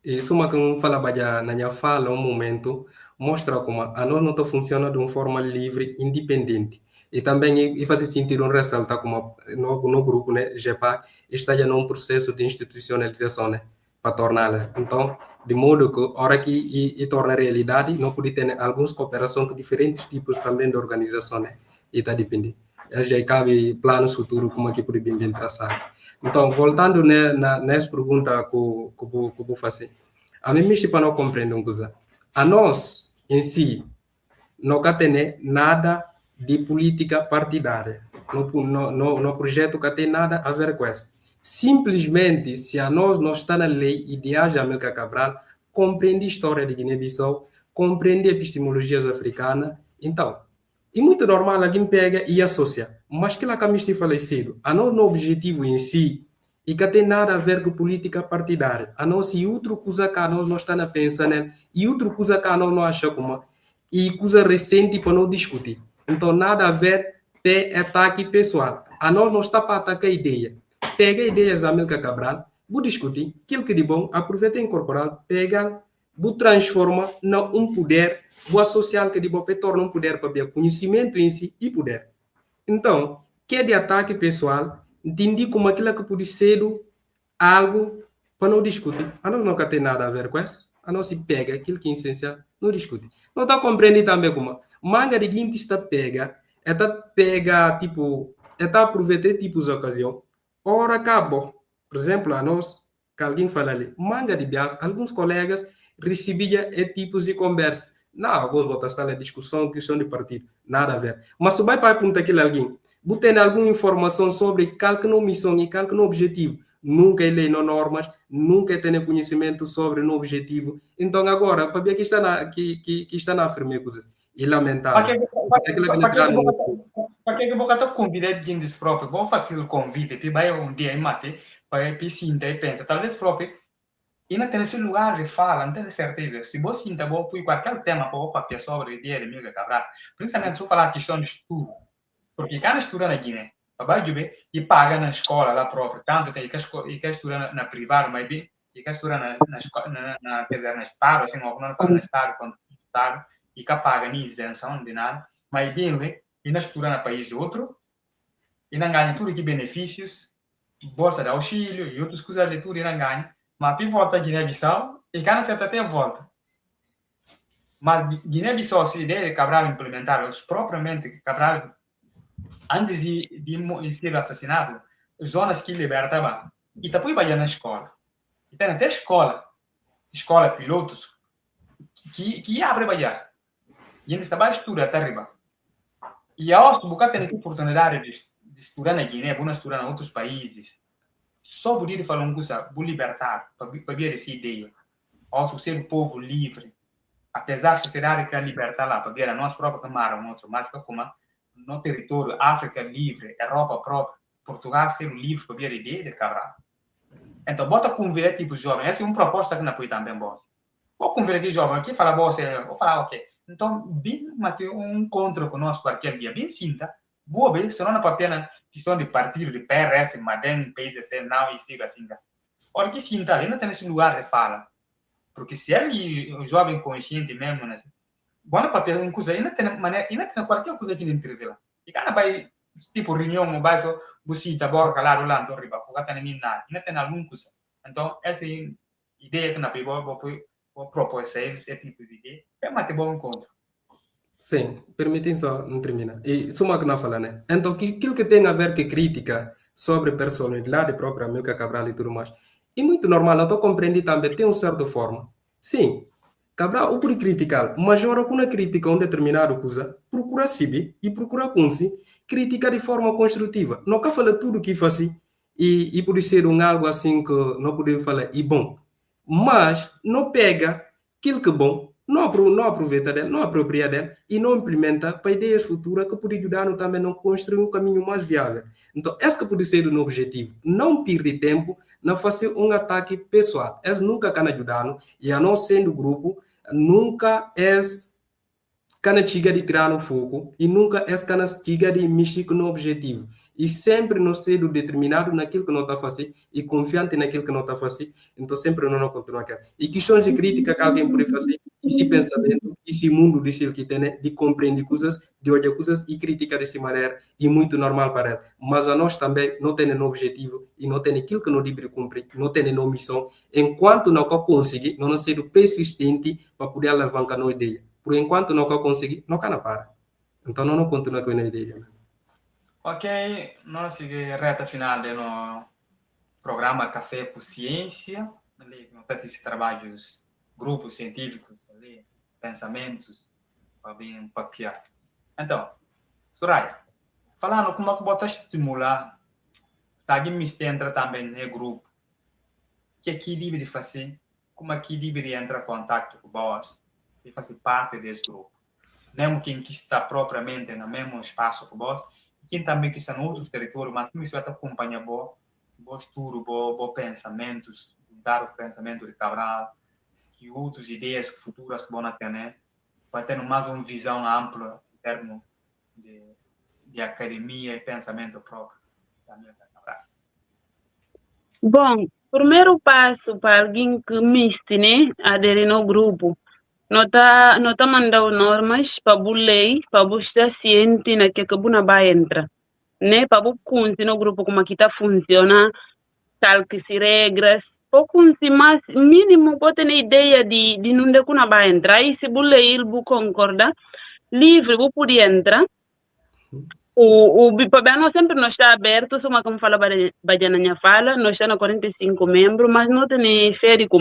Isso uma que fala baia na minha fala um momento mostra como a nós não funciona de uma forma livre, independente. E também e faz sentido ressaltar como no grupo, né, GEPA está já num processo de institucionalização, né, para torná-la. Então, de modo que a hora que e torna realidade, não pode ter algumas cooperações com diferentes tipos também de organização, né, e está dependendo. Já cabe planos futuros como é que pode bem traçar. Então, voltando nessa pergunta que eu vou fazer, a mim me não compreendo uma coisa. A nós, em si, não tem nada de política partidária. No projeto que tem nada a ver com isso. Simplesmente, se a nós não está na lei ideal de Amílcar Cabral, compreende a história de Guiné-Bissau, compreende epistemologias africanas, então, é muito normal alguém pega e associa. Mas que lá que me falecido, a nosso objetivo em si, e que tem nada a ver com política partidária. A nós e outra coisa que nós não estamos a pensar, né? E outra coisa que nós não achamos como e coisa recente para não discutir. Então, nada a ver com ataque pessoal. A nós não está para atacar a ideia. Pega ideias da Amílcar Cabral, vou discutir, aquilo que de bom, aproveita e incorporar, pega, vou transformar num poder, vou associar que de bom, torna um poder para ver conhecimento em si e poder. Então, que é de ataque pessoal, entendi como aquilo que pode ser algo para não discutir. A nós não tem nada a ver com isso. A nós se pega aquilo que é essencial, não discute. Não está compreendendo também como manga de guinte está pega, tipo, está aproveitar tipos de ocasião. Ora, acabou. Por exemplo, a nós, que alguém fala ali, manga de bias, alguns colegas recebiam tipos de conversa. Não, agora botar esta discussão, questão de partido. Nada a ver. Mas se vai para perguntar aquilo alguém, você tem alguma informação sobre qual que não missão e qual que não objetivo? Nunca lei não normas, nunca tem conhecimento sobre o objetivo. Então agora, para ver que está na firme coisas. E lamentável. Para que você convida de gente próprio, vou fazer o convite, para vai um dia em mate, para sinta e pensa, talvez próprio, e não tem esse lugar de fala, não tem certeza. Se você sinta bom, põe qualquer tema para papel sobre dia de amiga cabral, principalmente se eu falar a questão de estudo, porque cada estuda na Guiné, vai ver e paga na escola lá própria, tanto tem que estudar na privada, mas bem, e que estudar quer dizer, na estado, assim, não fala na estado, quando estado, e que paga nem isenção de nada, mas bem, e não estuda no país de outro, e não ganha tudo que benefícios, bolsa de auxílio e outras coisas de tudo, e não ganha, mas por volta de Guiné-Bissau, e cada certa até volta. Mas Guiné-Bissau, se ideia de Cabral implementar, os propriamente Cabral, antes de ser assassinado, zonas que libertavam, e depois vai na escola. E tem até escola pilotos, que abre Bahia. E eles também estudam até arriba. E aos que tem a oportunidade de estudar na Guiné, vão estudar em outros países, só poder falar uma coisa, vou libertar, para ver essa ideia. Aos ser o povo livre, apesar da sociedade que libertar lá, para ver a nossa própria camada, um outro, mas como no território, África livre, Europa própria, Portugal ser livre para ver a ideia de Cabral. Então, bota convidar tipo jovem, essa é uma proposta que não foi também bom. Vou convidar aqui jovem, aqui fala você, vou falar ok. Então, bem, um encontro conosco qualquer dia, bem sinta, boa vez, se não é para pena questão de partido, de PRS, Madem, PSC, não, e siga assim. Olha que sinta, ainda tem esse lugar de fala. Porque se ele, o jovem consciente mesmo, né? Quando para ter uma coisa, ainda tem qualquer coisa que intervir. E cada vai, tipo, reunião, vai só, busita, borca, lá, rolando, riba, porque tem nem nada, ainda tem alguma coisa. Então, essa ideia que na vou propor esse tipo de ideia, é uma bom encontro. Sim, permitem só, não termina. E suma que não fala, né? Então, aquilo que tem a ver com crítica sobre personalidade própria, Amilcar Cabral e tudo mais, é muito normal, eu estou compreendendo também, tem uma certa forma. Sim, Cabral, o por criticar, mas agora quando critica uma determinada coisa, procura saber e procura conseguir criticar de forma construtiva. Não quer falar tudo o que faz e por ser algo assim que não podemos falar, e bom. Mas não pega aquilo que é bom, não aproveita dele, não apropria dele e não implementa para ideias futuras que podem ajudar também a construir um caminho mais viável. Então, esse que pode ser o objetivo. Não perder tempo não fazer um ataque pessoal. Esse nunca can ajudar e a não sendo grupo, nunca é cana chiga de tirar no foco e nunca é cana chiga de mexer no objetivo. E sempre não sendo determinado naquilo que não está fazendo e confiante naquilo que não está fazendo, então sempre não continua aqui. E questões de crítica que alguém pode fazer, esse pensamento, esse mundo de que tem, de compreender coisas, de olhar coisas e criticar dessa maneira, e muito normal para ela. Mas a nós também não tem um objetivo e não tem aquilo que não deve cumprir, não tem uma missão, enquanto não conseguir, não ser persistente para poder alavancar a ideia. Por enquanto não conseguir, não cana para. Então não continua com a ideia. Ok, nós seguimos a reta final do no programa Café por Ciência. Ali, nós temos esses trabalhos, grupos científicos, ali, pensamentos, para bem papiar. Então, Soraya, falando como é que bota estimular, está aqui me entra também no grupo, que aqui deve fazer, como aqui deve entrar em contato com vós, e fazer parte desse grupo. Mesmo quem que está propriamente no mesmo espaço com vós, quem também que está em outro território, mas que você acompanha bom estudo, bom pensamentos, dar o pensamento de Cabral, que outras ideias futuras vão ter, para ter mais uma visão ampla em termos de academia e pensamento próprio da minha Cabral. Bom, primeiro passo para alguém que miste, né, aderir no grupo, nota mandar normas para a lei, para estar ciente na que buna vai entrar, né, para conhecer no grupo como que está funciona, tal que se regras, para conhecer mais mínimo para ter ideia de onde que vai entrar, e se a lei ele concorda, livre para poder entrar. O Bipabiano sempre não está aberto, só como fala Badiana fala, nós estamos 45 membros, mas não tem férico,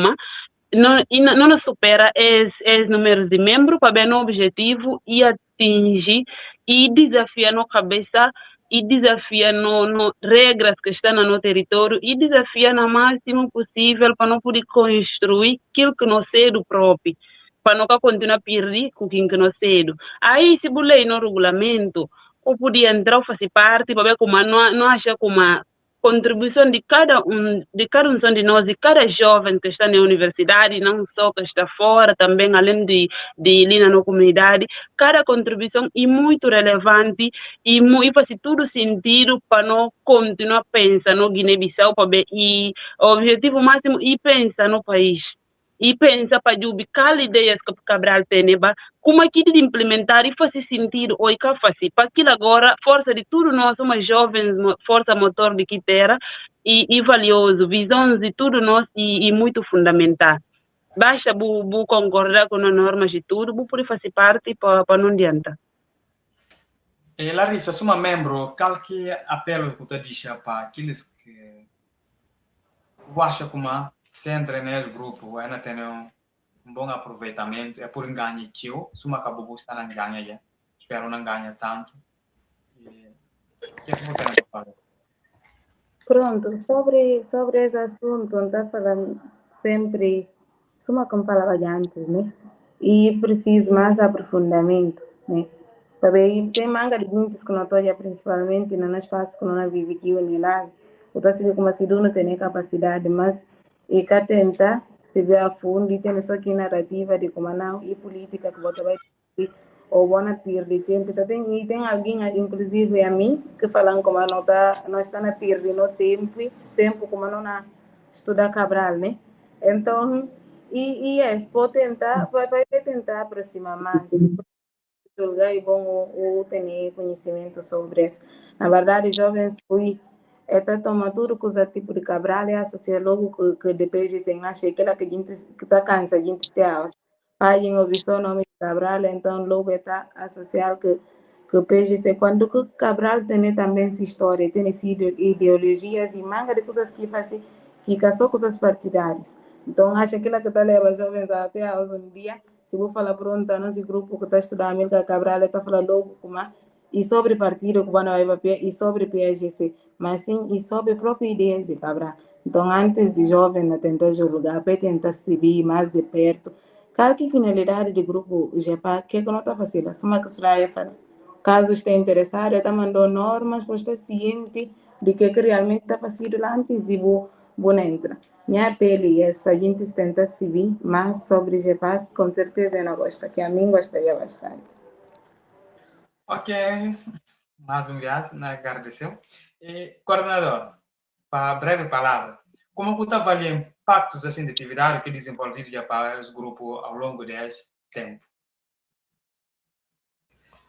não supera os números de membros para bem no objetivo e atingir e desafia na cabeça e desafia no regras que estão no território e desafia no máximo possível para não poder construir aquilo que não sei do próprio, para não continuar a perder com o que não sei. Aí, se bulei no regulamento, ou podia entrar ou fazer parte, para ver como não acha como a contribuição de cada um de nós, de cada jovem que está na universidade, não só que está fora, também além de ali na comunidade, cada contribuição é muito relevante e faz tudo sentido para não continuar a pensar no Guiné-Bissau, e o objetivo máximo é pensar no país. E pensa para ubicar ideias que Cabral tem, como aqui de implementar e fazer sentido, ou que fazer. Para aquilo agora, força de tudo nós, somos jovens, força motor de que terra, e valioso, visões de tudo nós, e muito fundamental. Basta concordar com as normas de tudo, pode fazer parte para não adianta. E Larissa, sou membro, qualquer apelo que você diz para aqueles que acham como se entra nesse grupo, ainda tem um bom aproveitamento, é por ganho que eu, se uma acabou gostando de ganhar já, espero não ganhar tanto. O que você tem para falar? Pronto, sobre esse assunto, não está falando sempre, suma como falava antes, né? E preciso mais aprofundamento, né? Também tem manga de muitos que não estou principalmente no espaço que não vive aqui ou lá. Eu estou sabendo como se não tem capacidade, mas e cá tenta se ver a fundo e tem só que narrativa de como não e política que você vai ter ou bona perder tempo. Então, tem alguém, inclusive a mim, que falam como não está na perder no tempo como não na estudar Cabral, né? Então, pode tentar, vai tentar aproximar mais. Lugar é bom o ter conhecimento sobre isso. Na verdade, jovens fui até tomar tudo que usa tipo de Cabral e associar logo que depois de sem achei aquela que a gente está cansa, a gente está aí em ouvição o nome de Cabral, então logo está associar que PGC, quando que Cabral tem também essa história, tem essa ideologias e manga de coisas que fazem, que só coisas partidárias. Então, acho que aquela que está levando jovens até aos um dia, se vou falar pronto, nosso grupo que está estudando Amílcar Cabral, está falando logo como e sobre partido que vai e sobre PSGC, mas sim e sobre próprias ideias de Cabral. Então, antes de jovem não tentar julgar, para tentar seguir mais de perto, qual que é a finalidade do grupo GEPA, que não está fazendo? Só que Soraya fala, caso esteja interessado, está mandando normas, para estar ciente de que realmente está fazendo lá antes de entrar. Minha apelo é para a gente tentar seguir mais sobre GEPA, com certeza eu não gosto, que a mim gostaria bastante. Ok, mais uma vez, não agradeceu. E, coordenador, para a breve palavra, como você avalia impactos assim, de atividade que desenvolvido já para os grupos ao longo desse tempo?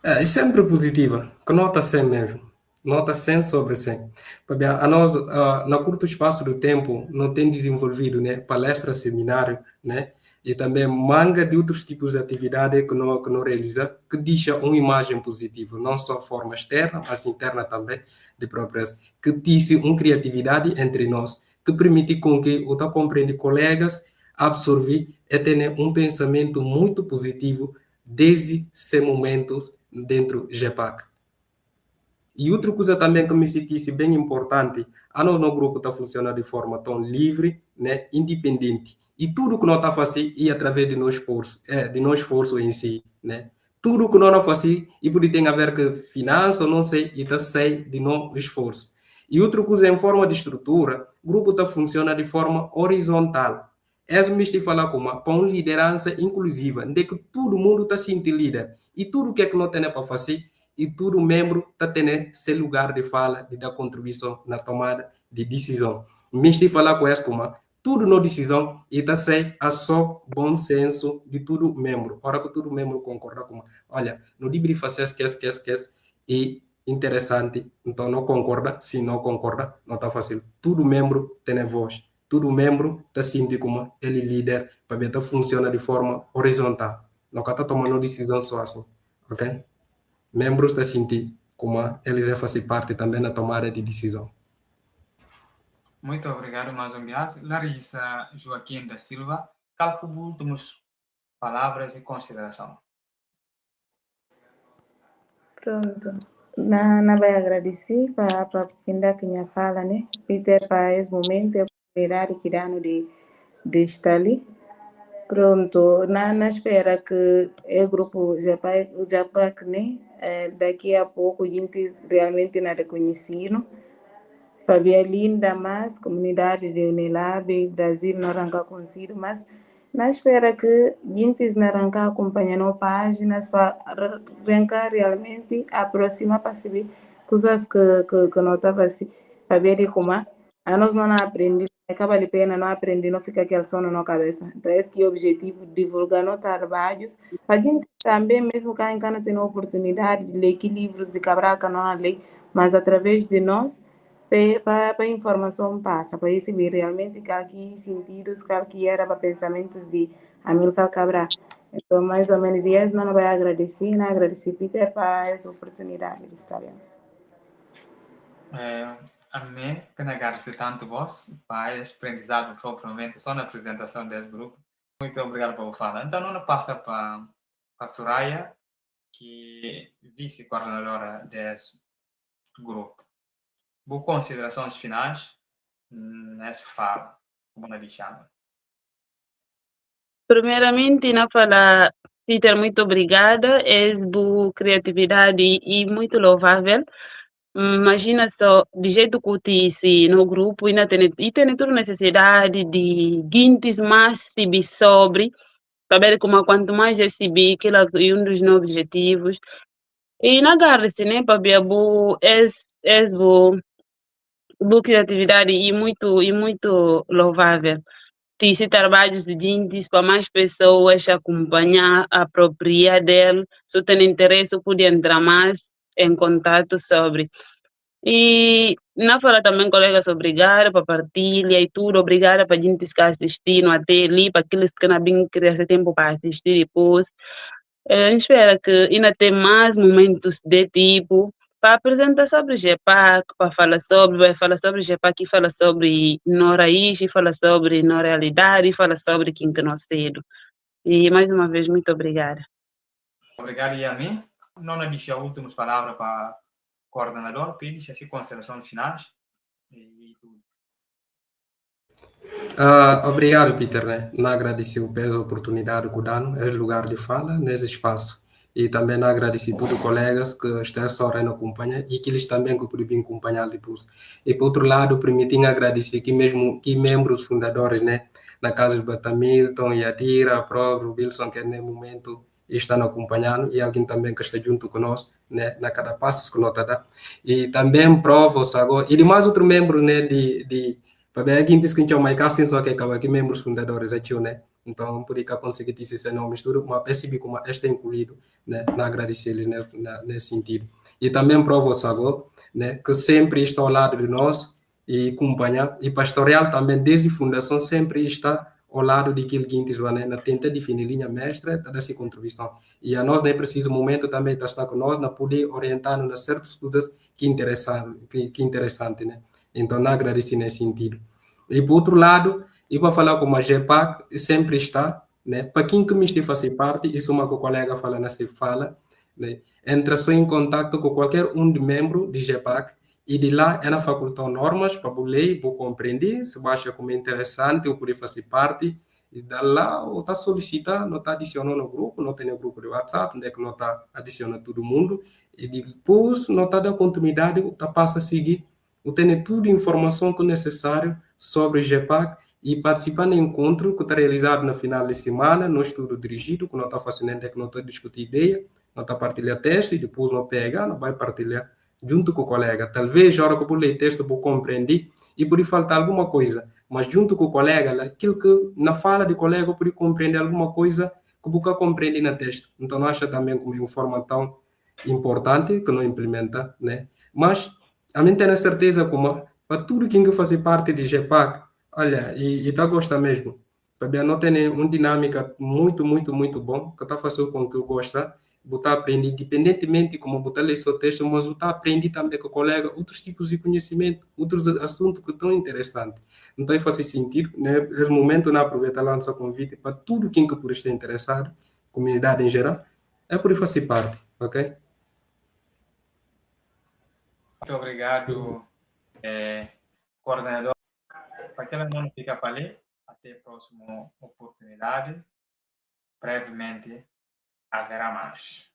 É sempre positiva, que nota 100 mesmo. Nota 100 sobre 100. Porque a nós, no curto espaço do tempo, não tem desenvolvido, né, palestra, seminário, né, e também manga de outros tipos de atividade que não realiza, que deixa uma imagem positiva, não só de forma externa, mas interna também, de próprias, que disse uma criatividade entre nós, que permite com que o compreender colegas, absorver e ter um pensamento muito positivo desde esse momento dentro do GEPAC. E outra coisa também que me sentisse bem importante, a nosso grupo está funcionando de forma tão livre, né, independente. E tudo que nós está fazendo é através de nosso esforço em si, né? Tudo que nós fazemos e pode ter a ver com finanças, não sei, e está sai de nosso esforço. E outra coisa, em forma de estrutura, o grupo está funcionando de forma horizontal. É me falar como para uma liderança inclusiva, de que todo mundo está sentindo líder. E tudo que nós temos para fazer, e todo membro está tendo seu lugar de fala, de dar contribuição na tomada de decisão. Me falar com isso como tudo na decisão e está sendo a só bom senso de todo membro. Para que todo membro concorda com, olha, não deveria fazer esquece, e interessante, então não concorda, se não concorda, não está fácil. Todo membro tem voz. Todo membro está sentindo como ele líder, para ver que funciona de forma horizontal. Não está tomando decisão só assim, ok? Membros estão sentindo como eles fazem parte também da tomada de decisão. Muito obrigado mais uma vez. Larissa Joaquim da Silva, Calculo últimas palavras e consideração. Pronto. Na vai agradecer para findar que minha fala, né? Peter, para esse momento, a oportunidade que dá de estar ali. Pronto, na espera que o grupo Japac, né? Daqui a pouco, a gente realmente não reconhecido. Para linda mais comunidade de Unilab, Brasil, não arranca consigo, mas na espera que gente não arranca acompanhando páginas para arrancar realmente a próxima para saber coisas que não estava assim, para ver como a nós não aprendemos, acaba de pena não aprender, não fica aquele sono na cabeça. Então esse que é o objetivo, divulgar nossos trabalhos, para gente também mesmo que não tem a oportunidade de ler que livros de cabraca não ler, mas através de nós para a informação passa, para receber realmente que sentidos, que era para pensamentos de Amílcar Cabral. Então, mais ou menos, isso não vai agradecer, não agradecer Peter para essa oportunidade de estarmos. A mim, que não agradecer tanto vós, para esse aprendizado propriamente, só na apresentação desse grupo. Muito obrigado por falar. Então, não passa para a Soraya, que é vice-coordenadora desse grupo. Boas considerações finais nessa fala, como ela chama. Primeiramente, na fala, Peter, muito obrigada. É boa criatividade e muito louvável. Imagina só, do jeito que eu disse no grupo, e tem toda necessidade de guintes mais se sobre, saber como quanto mais receber, que é um dos nossos objetivos. E na garra-se, né, para ver boa criatividade e muito louvável. Esse trabalhos de gente para mais pessoas acompanhar a propriedade dele, se tem interesse, pode entrar mais em contato sobre. E na fala também, colegas, obrigada para partilha e tudo, obrigada para a gente ficar assistindo até ali, para aqueles que não vêm criar tempo para assistir depois. A gente espera que ainda tem mais momentos de tipo para apresentar sobre o GEPAC, para falar sobre, vai falar sobre o GEPAC e fala sobre nossa raiz, e fala sobre nossa realidade, e fala sobre quem que nós cedo. E mais uma vez, muito obrigada. Obrigado, Yami. Não deixa as últimas palavras para o coordenador, para deixar as considerações finais. E tudo. Obrigado, Peter, né? Não agradecer o peso, a oportunidade que dão, é lugar de fala nesse espaço. E também não agradecer a todos os colegas que estão só na acompanha e que eles também que podem acompanhar depois. E por outro lado, permitem agradecer que mesmo que membros fundadores, né? Na casa de Batamilton, Yadira, a própria Wilson, que nesse momento estão acompanhando, e alguém também que está junto conosco, né? Na cada passo que nós dá. E também provos agora, e demais outros membros, né? Para ver quem diz que a mais casting só que acaba aqui membros fundadores aqui, né? Então, por isso conseguir dizer esse nome estudo, mas percebi como este é incluído, né? Na agradecer-lhes, né? Nesse sentido. E também provo agora, né? Que sempre está ao lado de nós e acompanha. E pastoral também, desde a fundação, sempre está ao lado de aquilo que né? Na tenta definir linha mestra, toda essa contribuição. E a nós, né? Preciso momento também de estar com nós, na poder orientar nas certas coisas que interessante, né? Então, não agradecer nesse sentido. E, por outro lado, e para falar como a GEPAC sempre está, né? Para quem que me estiver fazer parte, isso é uma que o colega fala nessa fala, né? Entra só em contato com qualquer um de membro de GEPAC e de lá é na facultar normas para ler, para compreender, se acha como interessante ou poder fazer parte, e da lá ou está solicitando, não está adicionando no grupo, não tem no grupo de WhatsApp, onde é que não está adicionando todo mundo, e depois não está dando continuidade, está passa a seguir tem tudo informação que é necessário sobre o GEPAC e participar no encontro que está realizado no final de semana, no estudo dirigido, que nós está fazendo é que nós está discutindo ideia, nós está partilhando texto e depois nós pega, nós vai partilhar junto com o colega. Talvez a hora que eu ler texto eu compreender e por faltar alguma coisa, mas junto com o colega, aquilo que na fala de colega eu poder compreender alguma coisa que eu nunca compreendi no texto. Então, não acha também como uma forma tão importante que não implementa, né? Mas a mim tenho a certeza como para tudo quem que fazer parte de GEPAC, olha, e tá gosta mesmo. Para não ter uma dinâmica muito bom, que está fazendo com que eu goste, botar aprender, independentemente como botar ler seu texto, mas botar aprender também com o colega outros tipos de conhecimento, outros assuntos que estão interessantes. Então, faz sentido, né? Esse momento, não aproveitar lá nosso convite para tudo quem que por estar interessado, comunidade em geral, é por fazer parte, ok? Muito obrigado, coordenador. Para aquela não fica para ler, até a próxima oportunidade. Brevemente haverá mais.